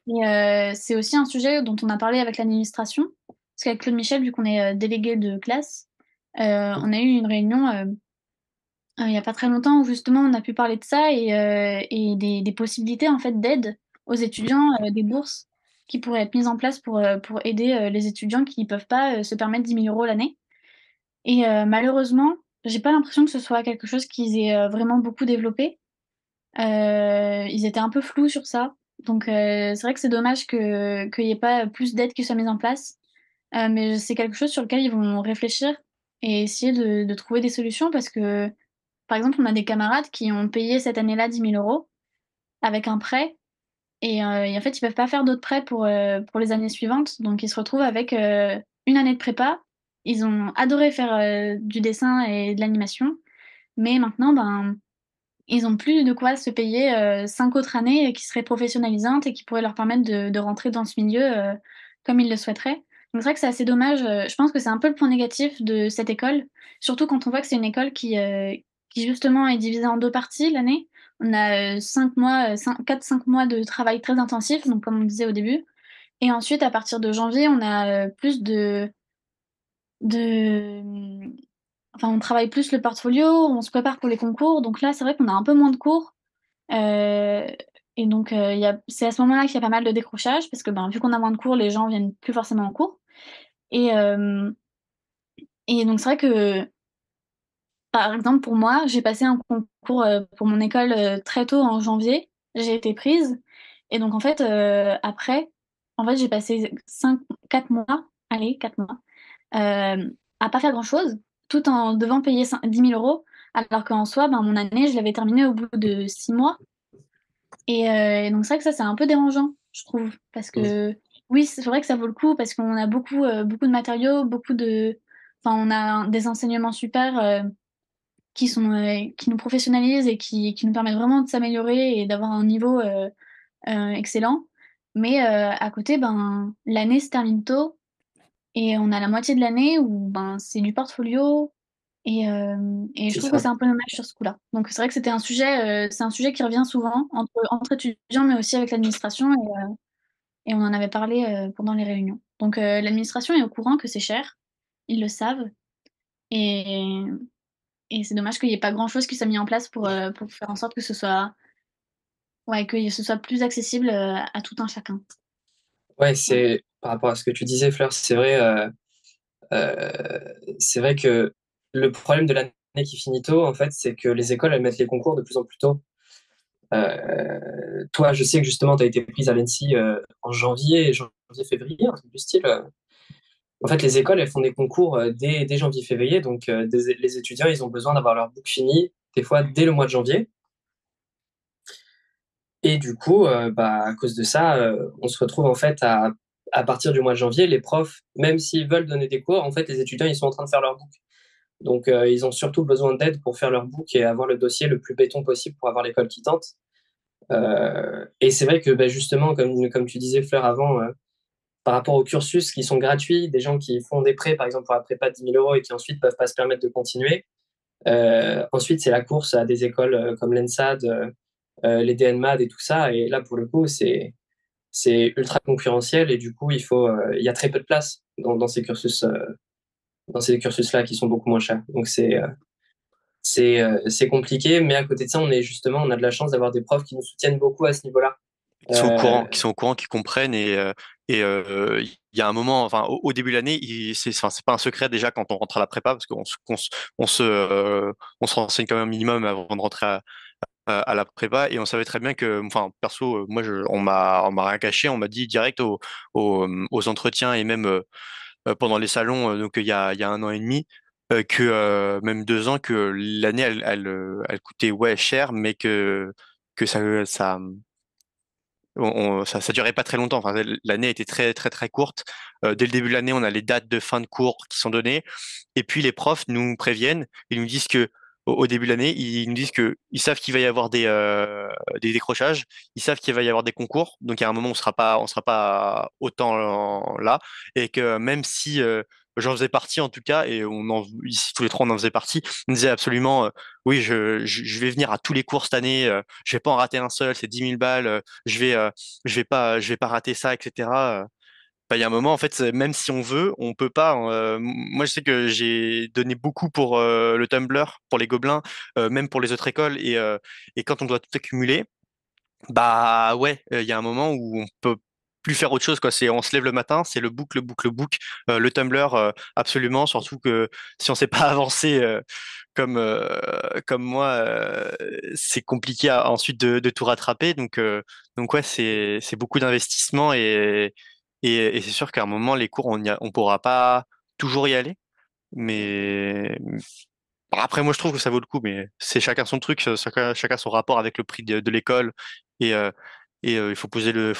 Et c'est aussi un sujet dont on a parlé avec l'administration, parce qu'avec Claude Michel, vu qu'on est délégué de classe, on a eu une réunion il n'y a pas très longtemps où justement on a pu parler de ça et des possibilités en fait d'aide aux étudiants, des bourses qui pourraient être mises en place pour aider les étudiants qui ne peuvent pas se permettre 10 000 euros l'année. Et malheureusement, j'ai pas l'impression que ce soit quelque chose qu'ils aient vraiment beaucoup développé. Ils étaient un peu flous sur ça. Donc c'est vrai que c'est dommage qu'il n'y ait pas plus d'aide qui soit mise en place. Mais c'est quelque chose sur lequel ils vont réfléchir et essayer de trouver des solutions parce que, par exemple, on a des camarades qui ont payé cette année-là 10 000 € avec un prêt et en fait, ils peuvent pas faire d'autres prêts pour les années suivantes. Donc, ils se retrouvent avec une année de prépa. Ils ont adoré faire du dessin et de l'animation, mais maintenant, ben, ils ont plus de quoi se payer 5 autres années qui seraient professionnalisantes et qui pourraient leur permettre de rentrer dans ce milieu comme ils le souhaiteraient. Donc c'est vrai que c'est assez dommage. Je pense que c'est un peu le point négatif de cette école, surtout quand on voit que c'est une école qui justement est divisée en deux parties l'année. On a 5 mois, 4-5 mois de travail très intensif, donc comme on disait au début. Et ensuite, à partir de janvier, on a plus de, enfin, on travaille plus le portfolio, on se prépare pour les concours. Donc là, c'est vrai qu'on a un peu moins de cours. Euh, et donc, c'est à ce moment-là qu'il y a pas mal de décrochage, parce que ben, vu qu'on a moins de cours, les gens viennent plus forcément en cours. Et, euh, et donc, c'est vrai que, par exemple, pour moi, j'ai passé un concours pour mon école très tôt en janvier. J'ai été prise. Et donc, en fait, après, en fait, j'ai passé 4 mois, allez, 4 mois, à pas faire grand-chose, tout en devant payer 10 000 €, alors qu'en soi, ben, mon année, je l'avais terminée au bout de 6 mois. Et donc c'est vrai que ça, c'est un peu dérangeant, je trouve. Parce que oui, c'est vrai que ça vaut le coup, parce qu'on a beaucoup de matériaux, Enfin, on a des enseignements super qui nous professionnalisent et qui nous permettent vraiment de s'améliorer et d'avoir un niveau excellent. Mais à côté, ben, l'année se termine tôt et on a la moitié de l'année où ben, c'est du portfolio, et je C'est trouve que ça. c'est un peu dommage sur ce coup-là. Donc c'est vrai que c'est un sujet qui revient souvent entre étudiants, mais aussi avec l'administration, et on en avait parlé pendant les réunions. Donc l'administration est au courant que c'est cher, ils le savent, et, et c'est dommage qu'il n'y ait pas grand-chose qui soit mis en place pour faire en sorte que ce soit, ouais, que ce soit plus accessible à tout un chacun. Ouais, Voilà. c'est par rapport à ce que tu disais, Fleur, c'est vrai que le problème de l'année qui finit tôt, en fait, c'est que les écoles, elles mettent les concours de plus en plus tôt. Toi, je sais que justement, tu as été prise à l'ENSI en janvier, février, un truc du style. En fait, les écoles, elles font des concours dès janvier, février. Donc, les étudiants, ils ont besoin d'avoir leur book fini, des fois dès le mois de janvier. Et du coup, bah, à cause de ça, on se retrouve en fait à partir du mois de janvier, les profs, même s'ils veulent donner des cours, en fait, les étudiants, ils sont en train de faire leur book. Donc, ils ont surtout besoin d'aide pour faire leur book et avoir le dossier le plus béton possible pour avoir l'école qui tente. Et c'est vrai que bah, justement, comme tu disais, Fleur, avant, par rapport aux cursus qui sont gratuits, des gens qui font des prêts, par exemple, pour la prépa de 10 000 € et qui ensuite peuvent pas se permettre de continuer. Ensuite, c'est la course à des écoles comme l'ENSAD, les DNMAD et tout ça. Et là, pour le coup, c'est ultra concurrentiel et du coup, il y a très peu de place dans ces cursus-là qui sont beaucoup moins chers. Donc, c'est compliqué, mais à côté de ça, on a de la chance d'avoir des profs qui nous soutiennent beaucoup à ce niveau-là. Qui sont au courant, qui comprennent il y a un moment, enfin au début de l'année, enfin, c'est pas un secret déjà quand on rentre à la prépa parce on se renseigne quand même un minimum avant de rentrer à la prépa et on savait très bien que, enfin perso, moi on m'a rien caché, on m'a dit direct aux entretiens et même pendant les salons, donc il y a un an et demi. Que même 2 ans que l'année elle coûtait ouais cher mais que ça durait pas très longtemps. Enfin, l'année était très très très courte. Dès le début de l'année, on a les dates de fin de cours qui sont données, et puis les profs nous préviennent. Ils nous disent que au début de l'année, ils nous disent que ils savent qu'il va y avoir des décrochages, ils savent qu'il va y avoir des concours. Donc, il y a un moment où on sera pas autant là, et que même si j'en faisais partie en tout cas, et ici tous les trois on en faisait partie, on disait absolument oui, je vais venir à tous les cours cette année. Je vais pas en rater un seul. C'est 10 000 balles. Je vais pas rater ça, etc. Bah, il y a un moment, en fait, même si on veut, on peut pas. Moi, je sais que j'ai donné beaucoup pour le Tumblr, pour les Gobelins, même pour les autres écoles, et quand on doit tout accumuler, bah ouais, il y a un moment où on peut plus faire autre chose, quoi. C'est, on se lève le matin, c'est le book, le book, le book, le Tumblr, absolument. Surtout que si on sait pas avancer comme moi, c'est compliqué ensuite de tout rattraper. Donc ouais, c'est beaucoup d'investissement et c'est sûr qu'à un moment, les cours, on pourra pas toujours y aller. Mais après, moi, je trouve que ça vaut le coup, mais c'est chacun son truc, chacun son rapport avec le prix de l'école. Et, euh, il faut peser le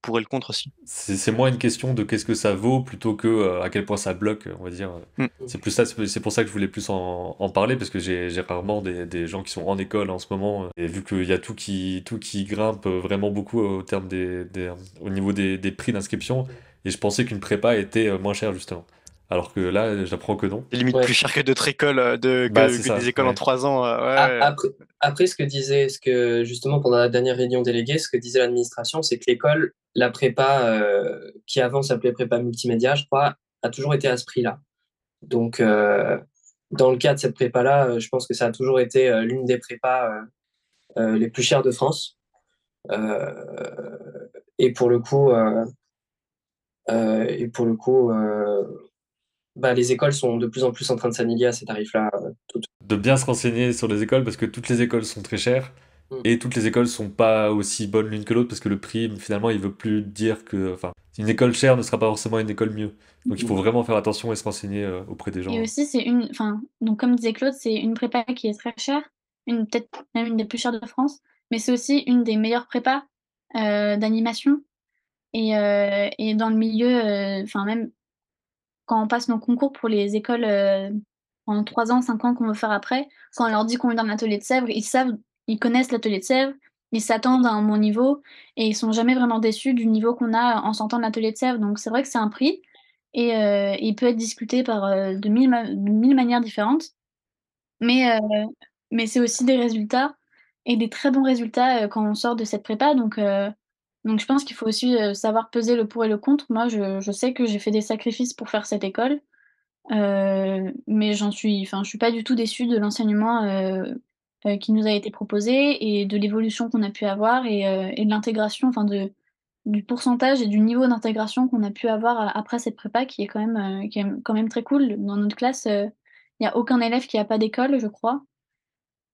pour et le contre aussi. C'est moins une question de qu'est-ce que ça vaut plutôt que à quel point ça bloque, on va dire. Mm. C'est plus ça, c'est pour ça que je voulais plus en parler, parce que j'ai rarement des gens qui sont en école en ce moment, et vu qu'il y a tout qui grimpe vraiment beaucoup au terme au niveau des prix d'inscription, et je pensais qu'une prépa était moins chère justement. Alors que là, j'apprends que non. C'est limite Ouais. plus cher que d'autres écoles, Bah, c'est que ça, des écoles en ouais. 3 ans. Ouais. Après, ce que justement pendant la dernière réunion déléguée, ce que disait l'administration, c'est que l'école, la prépa, qui avant s'appelait prépa multimédia, je crois, a toujours été à ce prix-là. Donc, dans le cas de cette prépa-là, je pense que ça a toujours été l'une des prépas les plus chères de France. Euh, et pour le coup, et pour le coup bah, les écoles sont de plus en plus en train de s'aligner à ces tarifs-là. Toutes. De bien se renseigner sur les écoles, parce que toutes les écoles sont très chères. Mm. Et toutes les écoles sont pas aussi bonnes l'une que l'autre parce que le prix, finalement, il veut plus dire que. Enfin, une école chère ne sera pas forcément une école mieux. Donc il faut vraiment faire attention et se renseigner auprès des gens. Et aussi, c'est une, enfin, donc comme disait Claude, c'est une prépa qui est très chère, peut-être même une des plus chères de France, mais c'est aussi une des meilleures prépas d'animation. Et dans le milieu, enfin même quand on passe nos concours pour les écoles en 3 ans, 5 ans qu'on veut faire après, quand on leur dit qu'on est dans l'atelier de Sèvres, ils savent, ils connaissent l'atelier de Sèvres, ils s'attendent à un bon niveau et ils sont jamais vraiment déçus du niveau qu'on a en sortant de l'atelier de Sèvres. Donc c'est vrai que c'est un prix et il peut être discuté par de mille manières différentes, mais, mais c'est aussi des résultats et des très bons résultats quand on sort de cette prépa. Donc je pense qu'il faut aussi savoir peser le pour et le contre. Moi, je sais que j'ai fait des sacrifices pour faire cette école. Mais je suis pas du tout déçue de l'enseignement qui nous a été proposé et de l'évolution qu'on a pu avoir et de l'intégration, du pourcentage et du niveau d'intégration qu'on a pu avoir après cette prépa qui est quand même très cool. Dans notre classe, il n'y a aucun élève qui n'a pas d'école, je crois.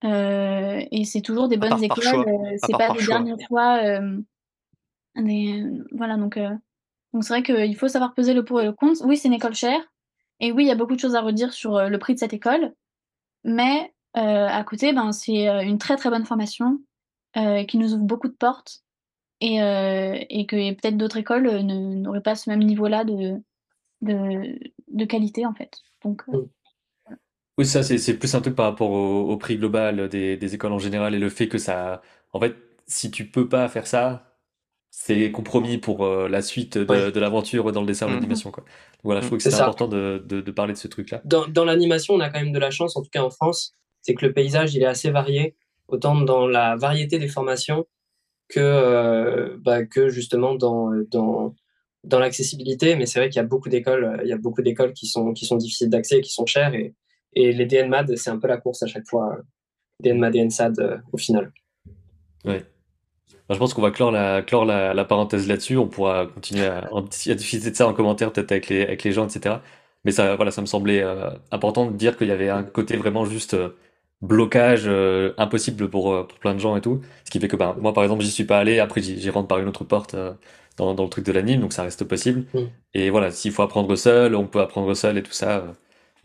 Et c'est toujours des À bonnes part par écoles, choix. À c'est part pas par des choix. derniers choix. Voilà, donc c'est vrai qu'il faut savoir peser le pour et le contre. Oui, c'est une école chère. Et oui, il y a beaucoup de choses à redire sur le prix de cette école. Mais à côté, ben, c'est une très très bonne formation qui nous ouvre beaucoup de portes et que peut-être d'autres écoles n'auraient pas ce même niveau-là de qualité en fait. Donc, Mm. Oui, ça, c'est plus un truc par rapport au prix global des écoles en général et le fait que ça. En fait, si tu peux pas faire ça, c'est compromis pour la suite Ouais, de l'aventure dans le dessin Mm. d'animation, quoi. Voilà, je Mm. trouve que c'est c'était ça. important de parler de ce truc-là. Dans l'animation, on a quand même de la chance, en tout cas en France, c'est que le paysage, il est assez varié, autant dans la variété des formations que justement dans l'accessibilité. Mais c'est vrai qu'il y a beaucoup d'écoles, il y a beaucoup d'écoles qui sont difficiles d'accès et qui sont chères. Et les DNMAD, c'est un peu la course à chaque fois. DNMAD et NSAD au final. Ouais. Bah, je pense qu'on va clore la parenthèse là-dessus. On pourra continuer à discuter de ça en commentaire, peut-être avec les gens, etc. Mais ça, voilà, ça me semblait important de dire qu'il y avait un côté vraiment juste blocage impossible pour plein de gens et tout. Ce qui fait que bah, moi, par exemple, j'y suis pas allé. Après, j'y rentre par une autre porte dans le truc de l'anime, donc ça reste possible. Mm. Et voilà, s'il faut apprendre seul, on peut apprendre seul et tout ça.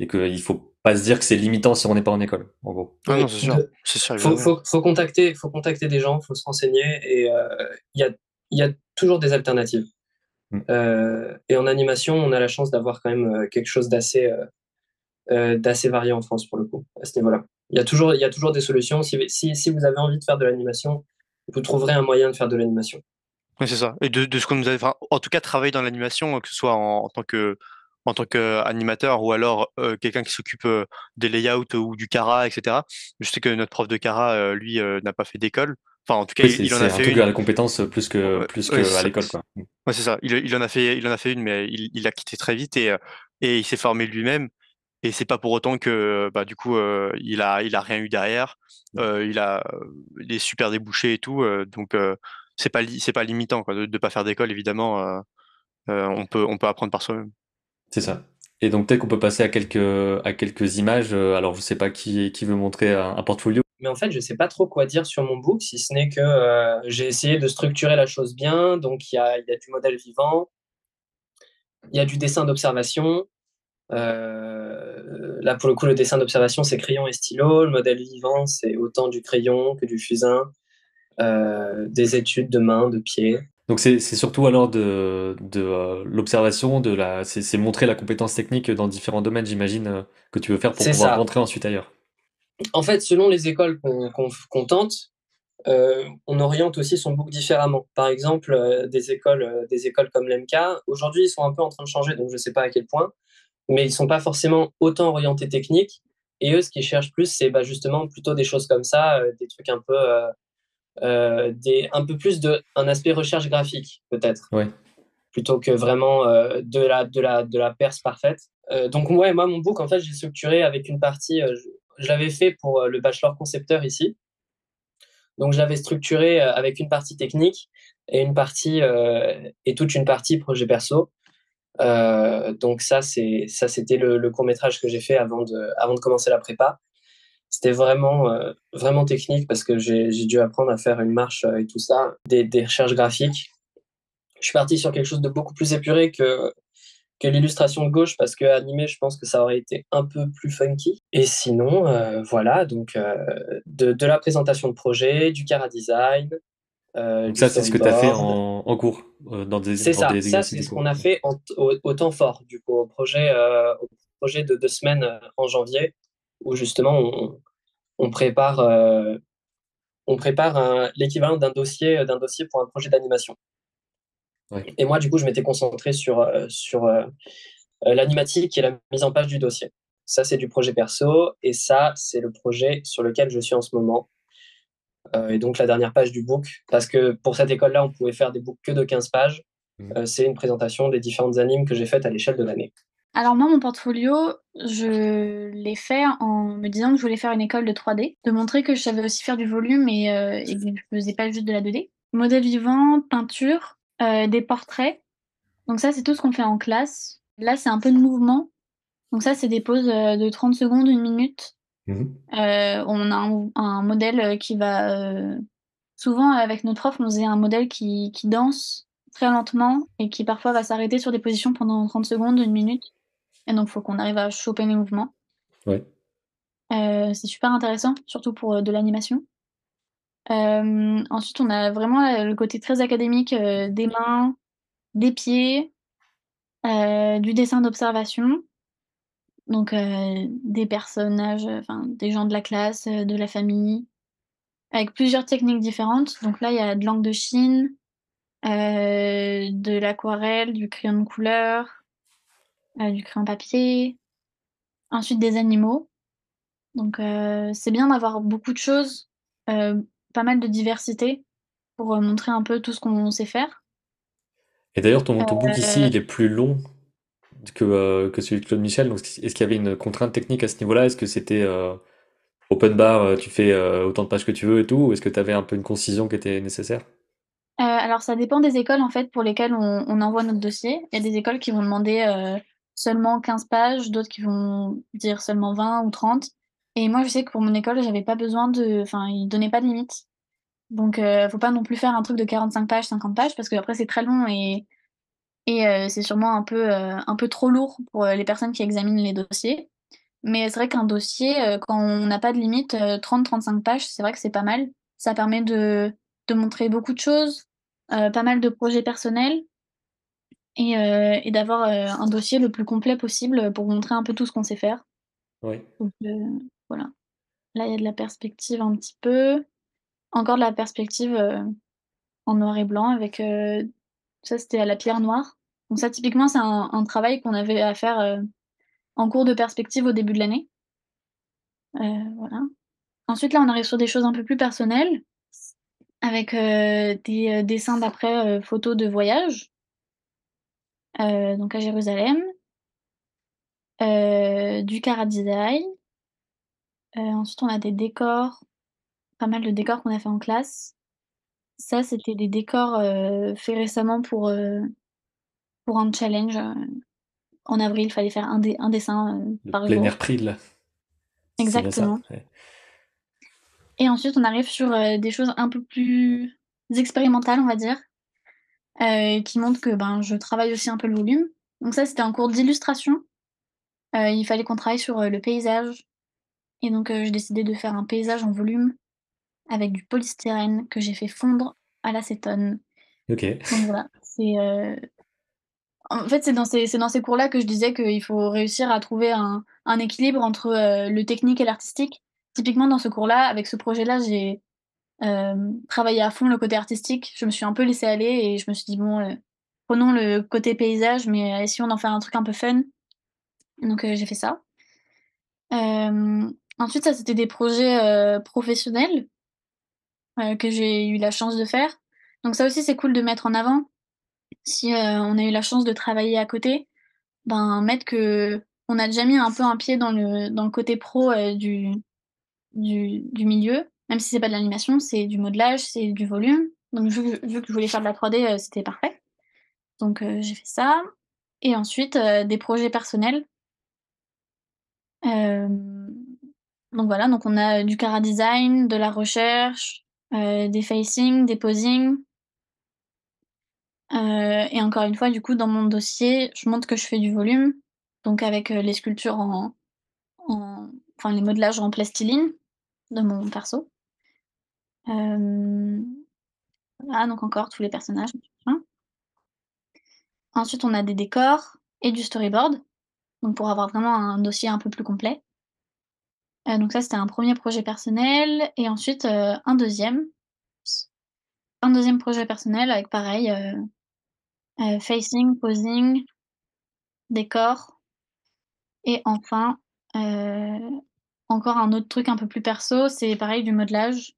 Et qu'il faut pas se dire que c'est limitant si on n'est pas en école, en gros. Ah non, Oui, c'est sûr. C'est sûr, faut, évidemment. faut contacter des gens, faut se renseigner et il y a toujours des alternatives. Mm. Et en animation, on a la chance d'avoir quand même quelque chose d'assez varié en France pour le coup, à ce niveau-là. Il y a toujours des solutions. Si vous avez envie de faire de l'animation, vous trouverez un moyen de faire de l'animation. Oui, c'est ça. Et de ce qu'on nous avait, enfin, en tout cas, travailler dans l'animation, que ce soit en tant qu'animateur ou alors quelqu'un qui s'occupe des layouts ou du Cara, etc. Je sais que notre prof de Cara, lui, n'a pas fait d'école. Enfin, en tout cas, Oui, il en c'est a un fait truc à une. la compétence plus Ouais, que à l'école, quoi. ouais, c'est ça. Il en a fait une, mais il l'a quitté très vite et il s'est formé lui-même. Et c'est pas pour autant que, bah, du coup, il a rien eu derrière. Il a des super débouchés et tout. Donc, c'est pas limitant quoi, de pas faire d'école évidemment. On peut apprendre par soi-même. C'est ça. Et donc peut-être qu'on peut passer à quelques images. Alors je sais pas qui veut montrer un portfolio. Mais en fait, je sais pas trop quoi dire sur mon book, si ce n'est que j'ai essayé de structurer la chose bien. Donc, il y a du modèle vivant, il y a du dessin d'observation. Là, pour le coup, le dessin d'observation, c'est crayon et stylo. Le modèle vivant, c'est autant du crayon que du fusain, des études de main, de pied. Donc c'est surtout alors de l'observation, c'est montrer la compétence technique dans différents domaines, j'imagine, que tu veux faire pour C'est pouvoir ça. rentrer ensuite ailleurs. En fait, selon les écoles qu'on tente, on oriente aussi son book différemment. Par exemple, des écoles comme l'MK, aujourd'hui, ils sont un peu en train de changer, donc je ne sais pas à quel point, mais ils ne sont pas forcément autant orientés techniques. Et eux, ce qu'ils cherchent plus, c'est bah, justement plutôt des choses comme ça, des trucs un peu plus un aspect recherche graphique, peut-être, Ouais. plutôt que vraiment de la perce parfaite. Donc, ouais, moi, mon book, en fait, j'ai structuré avec une partie, je l'avais fait pour le bachelor concepteur ici. Donc, je l'avais structuré avec une partie technique et et toute une partie projet perso. Donc ça c'était le court-métrage que j'ai fait avant de commencer la prépa. C'était vraiment technique parce que j'ai dû apprendre à faire une marche et tout ça, des recherches graphiques. Je suis parti sur quelque chose de beaucoup plus épuré que l'illustration de gauche parce que animé, je pense que ça aurait été un peu plus funky. Et sinon, voilà, donc de la présentation de projet, du cara design, Donc du ça, c'est ce que tu as fait storyboard. en cours, C'est dans ça, des ça exercices c'est de ce qu'on cours. a fait au temps fort, du coup, au projet de 2 semaines en janvier, où justement on on prépare l'équivalent d'un dossier pour un projet d'animation. Ouais. Et moi, du coup, je m'étais concentré sur l'animatique et la mise en page du dossier. Ça, c'est du projet perso, et ça, c'est le projet sur lequel je suis en ce moment. Et donc, la dernière page du book, parce que pour cette école-là, on pouvait faire des books que de 15 pages. Mhm. C'est une présentation des différentes animes que j'ai faites à l'échelle de l'année. Alors moi, mon portfolio, je l'ai fait en me disant que je voulais faire une école de 3D, de montrer que je savais aussi faire du volume et que je faisais pas juste de la 2D. Modèle vivant, peinture, des portraits. Donc ça, c'est tout ce qu'on fait en classe. Là, c'est un peu de mouvement. Donc ça, c'est des pauses de 30 secondes, 1 minute. Mhm. On a un modèle qui va... souvent, avec notre prof, on faisait un modèle qui danse très lentement et qui parfois va s'arrêter sur des positions pendant 30 secondes, 1 minute. Et donc, il faut qu'on arrive à choper les mouvements. Ouais. C'est super intéressant, surtout pour de l'animation. Ensuite, on a vraiment le côté très académique des mains, des pieds, du dessin d'observation. Donc, des personnages, enfin, des gens de la classe, de la famille, avec plusieurs techniques différentes. Donc là, il y a de l'encre de Chine, de l'aquarelle, du crayon de couleur, du crayon papier. Ensuite, des animaux. Donc, c'est bien d'avoir beaucoup de choses, euh, pas mal de diversité pour montrer un peu tout ce qu'on sait faire. Et d'ailleurs, ton book ici, Euh, il est plus long que celui de Claude Michel. Donc est-ce qu'il y avait une contrainte technique à ce niveau-là? Est-ce que c'était open bar, tu fais autant de pages que tu veux et tout? Ou est-ce que tu avais un peu une concision qui était nécessaire? alors, ça dépend des écoles en fait pour lesquelles on envoie notre dossier. Il y a des écoles qui vont demander seulement 15 pages, d'autres qui vont dire seulement 20 ou 30. Et moi, je sais que pour mon école, j'avais pas besoin de. Enfin, ils donnaient pas de limite. Donc, faut pas non plus faire un truc de 45 pages, 50 pages, parce que après, c'est très long et c'est sûrement un peu trop lourd pour les personnes qui examinent les dossiers. Mais c'est vrai qu'un dossier, quand on n'a pas de limite, 30-35 pages, c'est vrai que c'est pas mal. Ça permet de montrer beaucoup de choses, pas mal de projets personnels et d'avoir un dossier le plus complet possible pour montrer un peu tout ce qu'on sait faire. Oui. Donc voilà. Là, il y a de la perspective un petit peu. Encore de la perspective en noir et blanc avec ça, c'était à la pierre noire. Donc ça, typiquement, c'est un travail qu'on avait à faire en cours de perspective au début de l'année. Voilà. Ensuite, là, on arrive sur des choses un peu plus personnelles, avec des dessins d'après photos de voyage, donc à Jérusalem, du Cara Design. Ensuite, on a des décors, pas mal de décors qu'on a fait en classe. Ça, c'était des décors faits récemment pour un challenge. En avril, il fallait faire un dessin Le par plein air jour. prix, là. C'est bien ça. Exactement. Ouais. Et ensuite, on arrive sur des choses un peu plus expérimentales, on va dire, qui montrent que ben, je travaille aussi un peu le volume. Donc ça, c'était un cours d'illustration. Il fallait qu'on travaille sur le paysage. Et donc, j'ai décidé de faire un paysage en volume avec du polystyrène que j'ai fait fondre à l'acétone. Ok. Donc voilà, en fait, c'est dans ces cours-là que je disais qu'il faut réussir à trouver un équilibre entre le technique et l'artistique. Typiquement, dans ce cours-là, avec ce projet-là, j'ai travaillé à fond le côté artistique. Je me suis un peu laissée aller et je me suis dit, bon, prenons le côté paysage, mais essayons d'en faire un truc un peu fun. Donc, j'ai fait ça. Ensuite, ça, c'était des projets professionnels que j'ai eu la chance de faire. Donc, ça aussi, c'est cool de mettre en avant. Si on a eu la chance de travailler à côté, ben, mettre que on a déjà mis un peu un pied dans le côté pro du milieu, même si c'est pas de l'animation, c'est du modelage, c'est du volume. Donc vu que je voulais faire de la 3D, c'était parfait. Donc j'ai fait ça. Et ensuite, des projets personnels. Euh, donc voilà, donc on a du chara design, de la recherche, des facing, des posing. Et encore une fois, du coup, dans mon dossier, je montre que je fais du volume, donc avec les sculptures enfin les modelages en plastiline de mon perso. Euh, voilà, donc encore tous les personnages. Hein. Ensuite, on a des décors et du storyboard, donc pour avoir vraiment un dossier un peu plus complet. Donc ça, c'était un premier projet personnel, et ensuite un deuxième projet personnel avec pareil, facing, posing, décor, et enfin euh, encore un autre truc un peu plus perso, c'est pareil du modelage.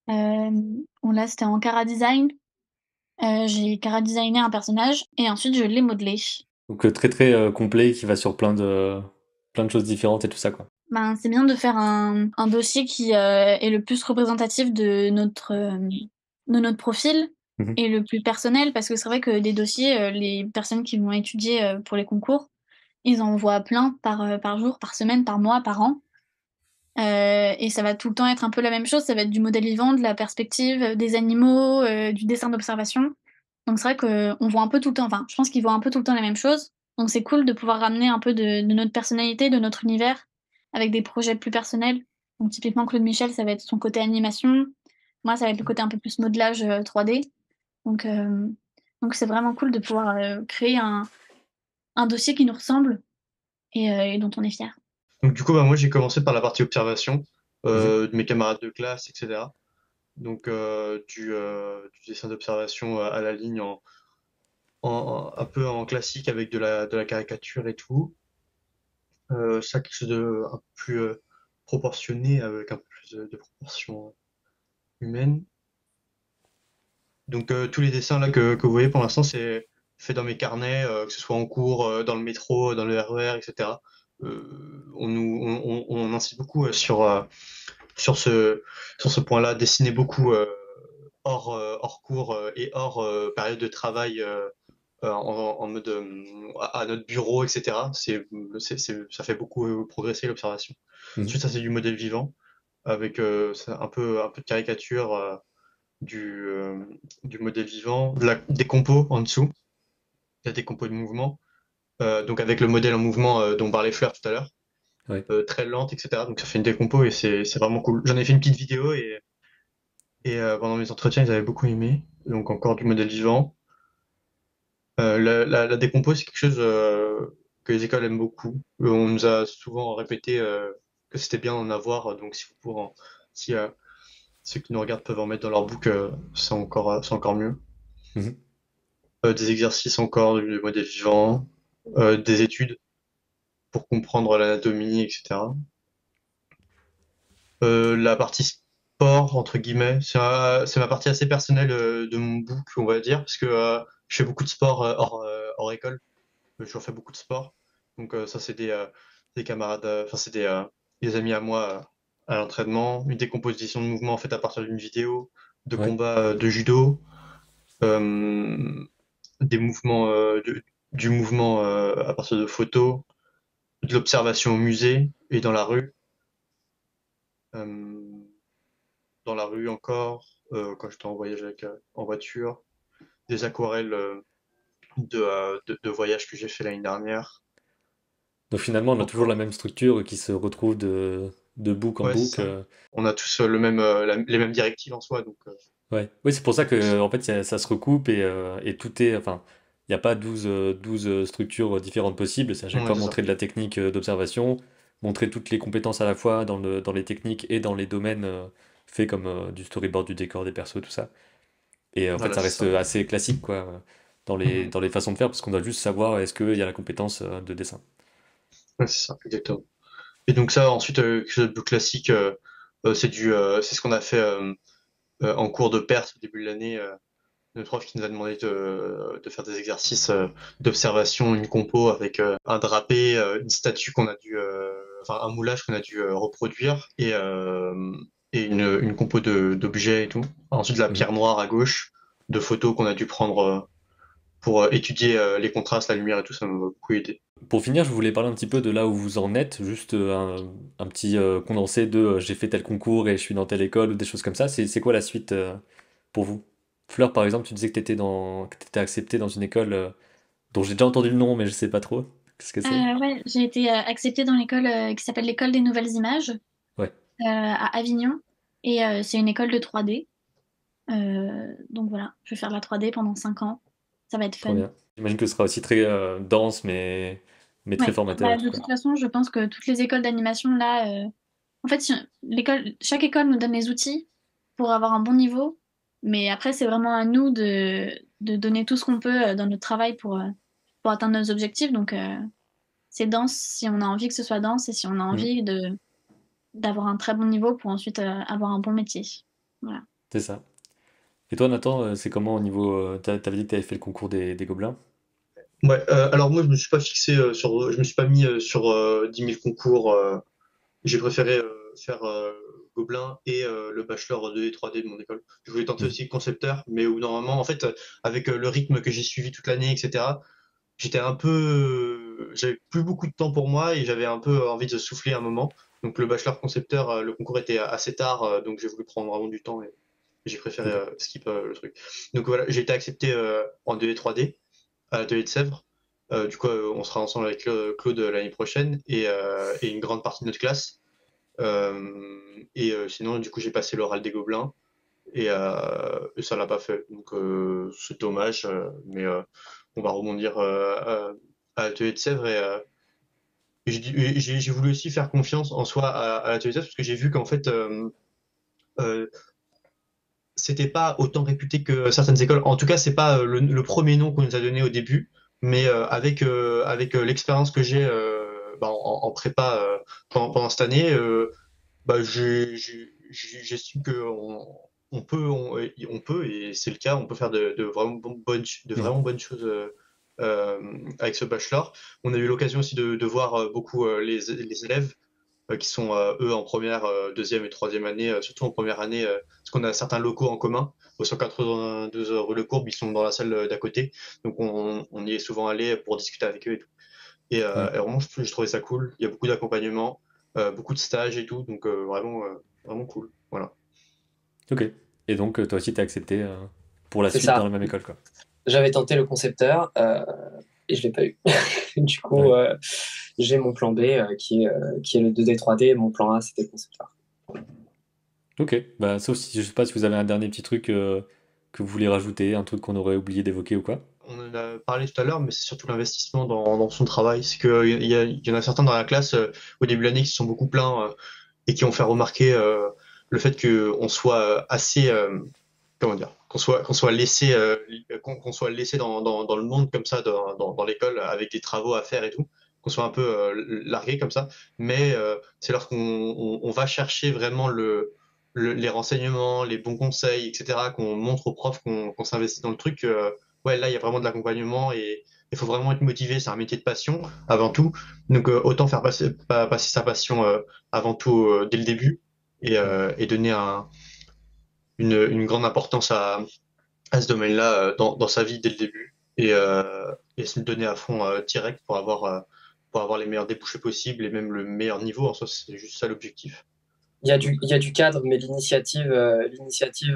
Bon, là, c'était en chara design. J'ai chara designé un personnage et ensuite je l'ai modelé. Donc très très complet qui va sur plein de choses différentes et tout ça, quoi. Ben, c'est bien de faire un dossier qui est le plus représentatif de notre profil Mhm. et le plus personnel, parce que c'est vrai que les dossiers, les personnes qui vont étudier pour les concours, ils en voient plein par jour, par semaine, par mois, par an. Et ça va tout le temps être un peu la même chose, ça va être du modèle vivant, de la perspective, des animaux, du dessin d'observation. Donc c'est vrai qu'on voit un peu tout le temps, enfin, je pense qu'ils voient un peu tout le temps la même chose. Donc c'est cool de pouvoir ramener un peu de notre personnalité, de notre univers, avec des projets plus personnels. Donc typiquement Claude Michel, ça va être son côté animation. Moi, ça va être le côté un peu plus modelage 3D. Donc euh, donc c'est vraiment cool de pouvoir créer un dossier qui nous ressemble et dont on est fier. Donc du coup, bah, moi j'ai commencé par la partie observation Mhm. de mes camarades de classe, etc. Donc du dessin d'observation à la ligne un peu en classique avec de la caricature et tout. Ça, quelque chose de un peu plus proportionné avec un peu plus de proportions humaines. Donc tous les dessins là que vous voyez pour l'instant, c'est fait dans mes carnets, que ce soit en cours, dans le métro, dans le RER, etc. On insiste beaucoup sur sur ce point-là, dessiner beaucoup hors cours et hors période de travail en mode à notre bureau, etc. Ça fait beaucoup progresser l'observation. Mhm. Ensuite, ça c'est du modèle vivant avec un peu de caricature du, euh, du modèle vivant, des compos en dessous, il y a des compos de mouvement, donc avec le modèle en mouvement dont parlait Fleur tout à l'heure, Ouais. très lente, etc. Donc ça fait une décompo et c'est vraiment cool. J'en ai fait une petite vidéo et pendant mes entretiens, ils avaient beaucoup aimé. Donc encore du modèle vivant. La décompo, c'est quelque chose que les écoles aiment beaucoup. On nous a souvent répété que c'était bien d'en avoir, donc si ceux qui nous regardent peuvent en mettre dans leur book, c'est encore mieux. Mhm. Des exercices encore, du modèle vivant, des études pour comprendre l'anatomie, etc. La partie sport, entre guillemets, c'est ma partie assez personnelle de mon book, on va dire, parce que je fais beaucoup de sport hors école. Je fais beaucoup de sport. Donc ça, c'est des camarades, enfin c'est des amis à moi à l'entraînement. Une décomposition de mouvement faite à partir d'une vidéo. de Ouais. combat de judo, euh, des mouvements, du mouvement à partir de photos, de l'observation au musée et dans la rue. Euh, Dans la rue encore, quand j'étais en voyage en voiture, des aquarelles de voyage que j'ai fait l'année dernière. Donc finalement, on a toujours la Encore. même structure qui se retrouve de book en Ouais, c'est book. ça. On a tous les mêmes directives en soi, donc Ouais. Oui, c'est pour ça que c'est- en fait, ça se recoupe et tout est. Enfin, il n'y a pas 12 structures différentes possibles. C'est à chaque ouais, fois c'est ça. montrer de la technique d'observation, montrer toutes les compétences à la fois dans les techniques et dans les domaines faits comme du storyboard, du décor, des persos, tout ça. Et en fait, Voilà, ça c'est reste ça. assez classique, quoi, Mhm. dans les façons de faire, parce qu'on doit juste savoir est-ce qu'il y a la compétence de dessin. Ouais, c'est ça, exactement. Et donc ça, ensuite, quelque chose de plus classique, c'est ce qu'on a fait en cours de Perse au début de l'année. Notre prof qui nous a demandé de faire des exercices d'observation, une compo avec un drapé, une statue enfin un moulage qu'on a dû reproduire et une compo d'objets et tout. Ensuite de la Mhm. pierre noire à gauche, de photos qu'on a dû prendre pour étudier les contrastes, la lumière et tout, ça m'a beaucoup aidé. Pour finir, je voulais parler un petit peu de là où vous en êtes, juste un petit condensé de j'ai fait tel concours et je suis dans telle école ou des choses comme ça. C'est quoi la suite pour vous? Fleur, par exemple, tu disais que t'étais accepté dans une école dont j'ai déjà entendu le nom, mais je sais pas trop. Qu'est-ce que c'est? Ouais, j'ai été acceptée dans l'école qui s'appelle l'École des Nouvelles Images Ouais, à Avignon. Et c'est une école de 3D. Donc voilà, je vais faire de la 3D pendant 5 ans. Ça va être trop fun. bien. J'imagine que ce sera aussi très dense, mais très Ouais, formateur et bah, tout, de quoi. toute façon, je pense que toutes les écoles d'animation, là, en fait, chaque école nous donne les outils pour avoir un bon niveau. Mais après, c'est vraiment à nous de donner tout ce qu'on peut dans notre travail pour atteindre nos objectifs. Donc, c'est dense si on a envie que ce soit dense et si on a Mm, envie d'avoir un très bon niveau pour ensuite avoir un bon métier. Voilà. c'est ça. Et toi, Nathan, c'est comment au niveau. T'avais dit que t'avais fait le concours des gobelins? Ouais, alors moi je me suis pas fixé je me suis pas mis sur 10 000 concours. J'ai préféré faire Gobelin et le bachelor 2D 3D de mon école. Je voulais tenter Mhm. aussi concepteur, mais au bout d'un moment, en fait, avec le rythme que j'ai suivi toute l'année, etc., j'étais un peu, j'avais plus beaucoup de temps pour moi et j'avais un peu envie de souffler un moment. Donc le bachelor concepteur, le concours était assez tard, donc j'ai voulu prendre vraiment du temps et j'ai préféré Ok. skip le truc. Donc voilà, j'ai été accepté en 2D 3D à l'atelier de Sèvres. Du coup, on sera ensemble avec Claude l'année prochaine et une grande partie de notre classe. Sinon, du coup, j'ai passé l'oral des Gobelins et ça l'a pas fait. Donc, c'est dommage, mais on va rebondir à l'atelier de Sèvres j'ai voulu aussi faire confiance en soi à l'atelier de Sèvres parce que j'ai vu qu'en fait, euh, c'était pas autant réputé que certaines écoles. En tout cas, c'est pas le premier nom qu'on nous a donné au début, mais avec l'expérience que j'ai en prépa pendant cette année, bah, j'estime que on peut, et c'est le cas, on peut faire de Mhm. vraiment bonnes choses avec ce bachelor. On a eu l'occasion aussi de voir beaucoup les élèves qui sont eux en première, deuxième et troisième année, surtout en première année, parce qu'on a certains locaux en commun. Au 192 rue Le Courbe, ils sont dans la salle d'à côté, donc on y est souvent allé pour discuter avec eux et tout. Ouais. Et vraiment, je trouvais ça cool. Il y a beaucoup d'accompagnement, beaucoup de stages et tout, donc vraiment cool. Voilà. Ok. Et donc, toi aussi, t'es accepté pour la C'est suite dans ça. la même école, quoi. J'avais tenté le concepteur et je l'ai pas eu. Du coup, Ouais. j'ai mon plan B qui est le 2D 3D. Mon plan A, c'était le concepteur. Ok. Bah, sauf si, je sais pas si vous avez un dernier petit truc que vous voulez rajouter, un truc qu'on aurait oublié d'évoquer ou quoi. On en a parlé tout à l'heure, mais c'est surtout l'investissement dans son travail. C'est qu'il y en a certains dans la classe au début de l'année qui se sont beaucoup plaints et qui ont fait remarquer le fait qu'on soit assez, comment dire, qu'on soit laissé dans le monde comme ça, dans l'école, avec des travaux à faire et tout, qu'on soit un peu largué comme ça. Mais c'est lorsqu'on on va chercher vraiment les renseignements, les bons conseils, etc., qu'on montre aux profs qu'on s'investit dans le truc. Ouais, là, il y a vraiment de l'accompagnement et il faut vraiment être motivé. C'est un métier de passion avant tout. Donc, autant faire passer sa passion avant tout dès le début et donner une grande importance à ce domaine-là dans sa vie dès le début et se donner à fond direct pour avoir les meilleurs débouchés possibles et même le meilleur niveau. En soi, c'est juste ça l'objectif. Il y a du cadre, mais l'initiative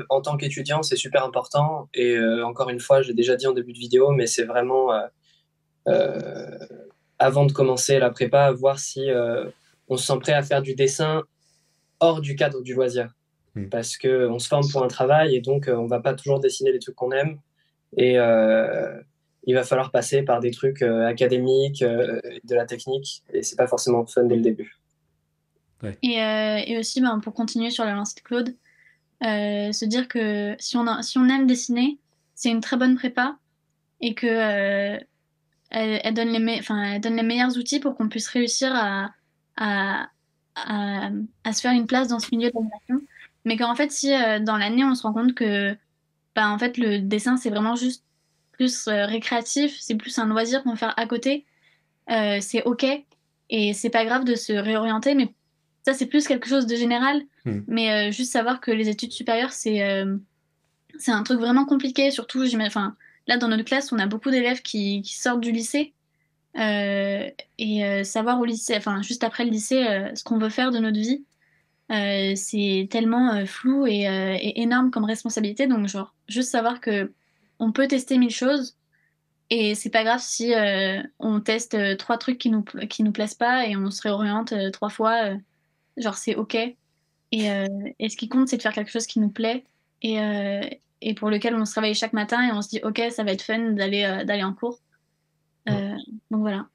en tant qu'étudiant, c'est super important. Et encore une fois, j'ai déjà dit en début de vidéo, mais c'est vraiment euh, avant de commencer la prépa, voir si on se sent prêt à faire du dessin hors du cadre du loisir. Parce qu'on se forme pour un travail et donc on va pas toujours dessiner les trucs qu'on aime. Et il va falloir passer par des trucs académiques, de la technique, et c'est pas forcément fun dès le début. Et aussi, ben, pour continuer sur la lancée de Claude, se dire que si on aime dessiner, c'est une très bonne prépa et que elle donne elle donne les meilleurs outils pour qu'on puisse réussir à, à, à se faire une place dans ce milieu de l'animation. Mais qu'en fait, si dans l'année, on se rend compte que en fait, le dessin, c'est vraiment juste plus récréatif, c'est plus un loisir qu'on va faire à côté, c'est OK. Et c'est pas grave de se réorienter, mais ça, c'est plus quelque chose de général. Mais juste savoir que les études supérieures, c'est un truc vraiment compliqué, surtout, enfin, là, dans notre classe, on a beaucoup d'élèves qui sortent du lycée. Et savoir au lycée, enfin, juste après le lycée, ce qu'on veut faire de notre vie, c'est tellement flou et énorme comme responsabilité. Donc, genre, juste savoir que on peut tester 1000 choses et c'est pas grave si on teste trois trucs qui nous plaisent pas et on se réoriente 3 fois. Genre, c'est OK. Et ce qui compte, c'est de faire quelque chose qui nous plaît et, euh, et pour lequel on se réveille chaque matin et on se dit, OK, ça va être fun d'aller en cours. Donc voilà.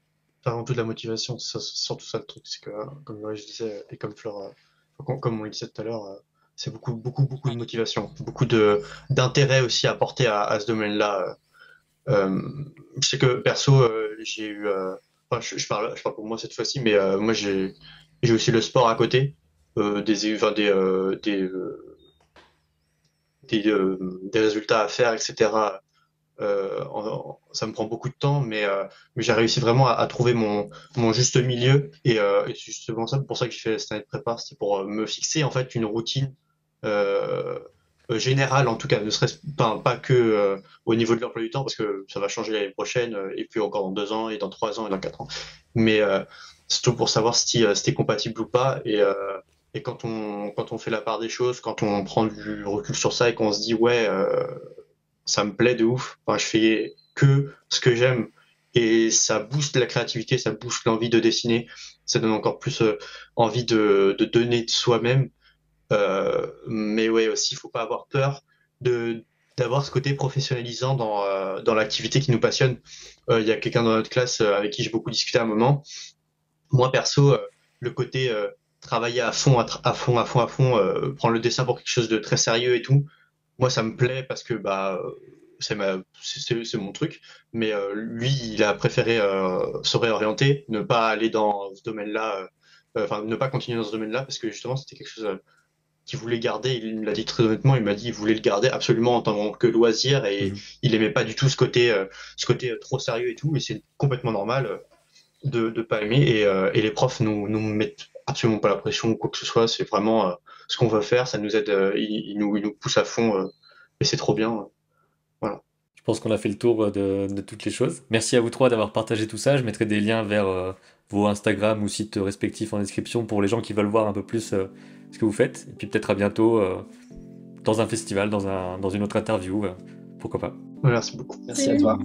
C'est avant tout de la motivation, c'est surtout ça le truc, c'est que, comme je disais, et comme Flore, comme on le disait tout à l'heure, c'est beaucoup de motivation, d'intérêt aussi à porter à ce domaine-là. Je sais que perso, j'ai eu, enfin, je parle pour moi cette fois-ci, mais moi j'ai aussi le sport à côté, des résultats à faire, etc. Ça me prend beaucoup de temps, mais j'ai réussi vraiment à trouver mon juste milieu et c'est justement ça, pour ça que j'ai fait cette année de prépa, c'était pour me fixer en fait une routine euh, générale, en tout cas, ne serait-ce pas que au niveau de l'emploi du temps, parce que ça va changer l'année prochaine et puis encore dans 2 ans et dans 3 ans et dans 4 ans, mais surtout pour savoir si c'était compatible ou pas et quand on fait la part des choses, quand on prend du recul sur ça et qu'on se dit ouais ça me plaît de ouf. Enfin, je fais que ce que j'aime et ça booste la créativité, ça booste l'envie de dessiner, ça donne encore plus envie de donner de soi-même. Mais ouais, aussi, il faut pas avoir peur de d'avoir ce côté professionnalisant dans l'activité qui nous passionne. Il y a quelqu'un dans notre classe avec qui j'ai beaucoup discuté à un moment. Moi, perso, le côté travailler à fond, prendre le dessin pour quelque chose de très sérieux et tout, moi, ça me plaît parce que bah c'est mon truc. Mais lui, il a préféré se réorienter, ne pas aller dans ce domaine-là, enfin ne pas continuer dans ce domaine-là parce que justement c'était quelque chose qu'il voulait garder. Il me l'a dit très honnêtement. Il m'a dit qu'il voulait le garder absolument en tant que loisir et il aimait pas du tout ce côté trop sérieux et tout. Et c'est complètement normal de pas aimer. Et les profs nous mettent absolument pas la pression ou quoi que ce soit. C'est vraiment ce qu'on veut faire. Ça nous aide. Ils nous poussent à fond. Et c'est trop bien. Voilà. Je pense qu'on a fait le tour de toutes les choses. Merci à vous trois d'avoir partagé tout ça. Je mettrai des liens vers vos Instagram ou sites respectifs en description pour les gens qui veulent voir un peu plus ce que vous faites. Et puis peut-être à bientôt dans un festival, dans une autre interview. Pourquoi pas. Merci beaucoup. Merci à toi.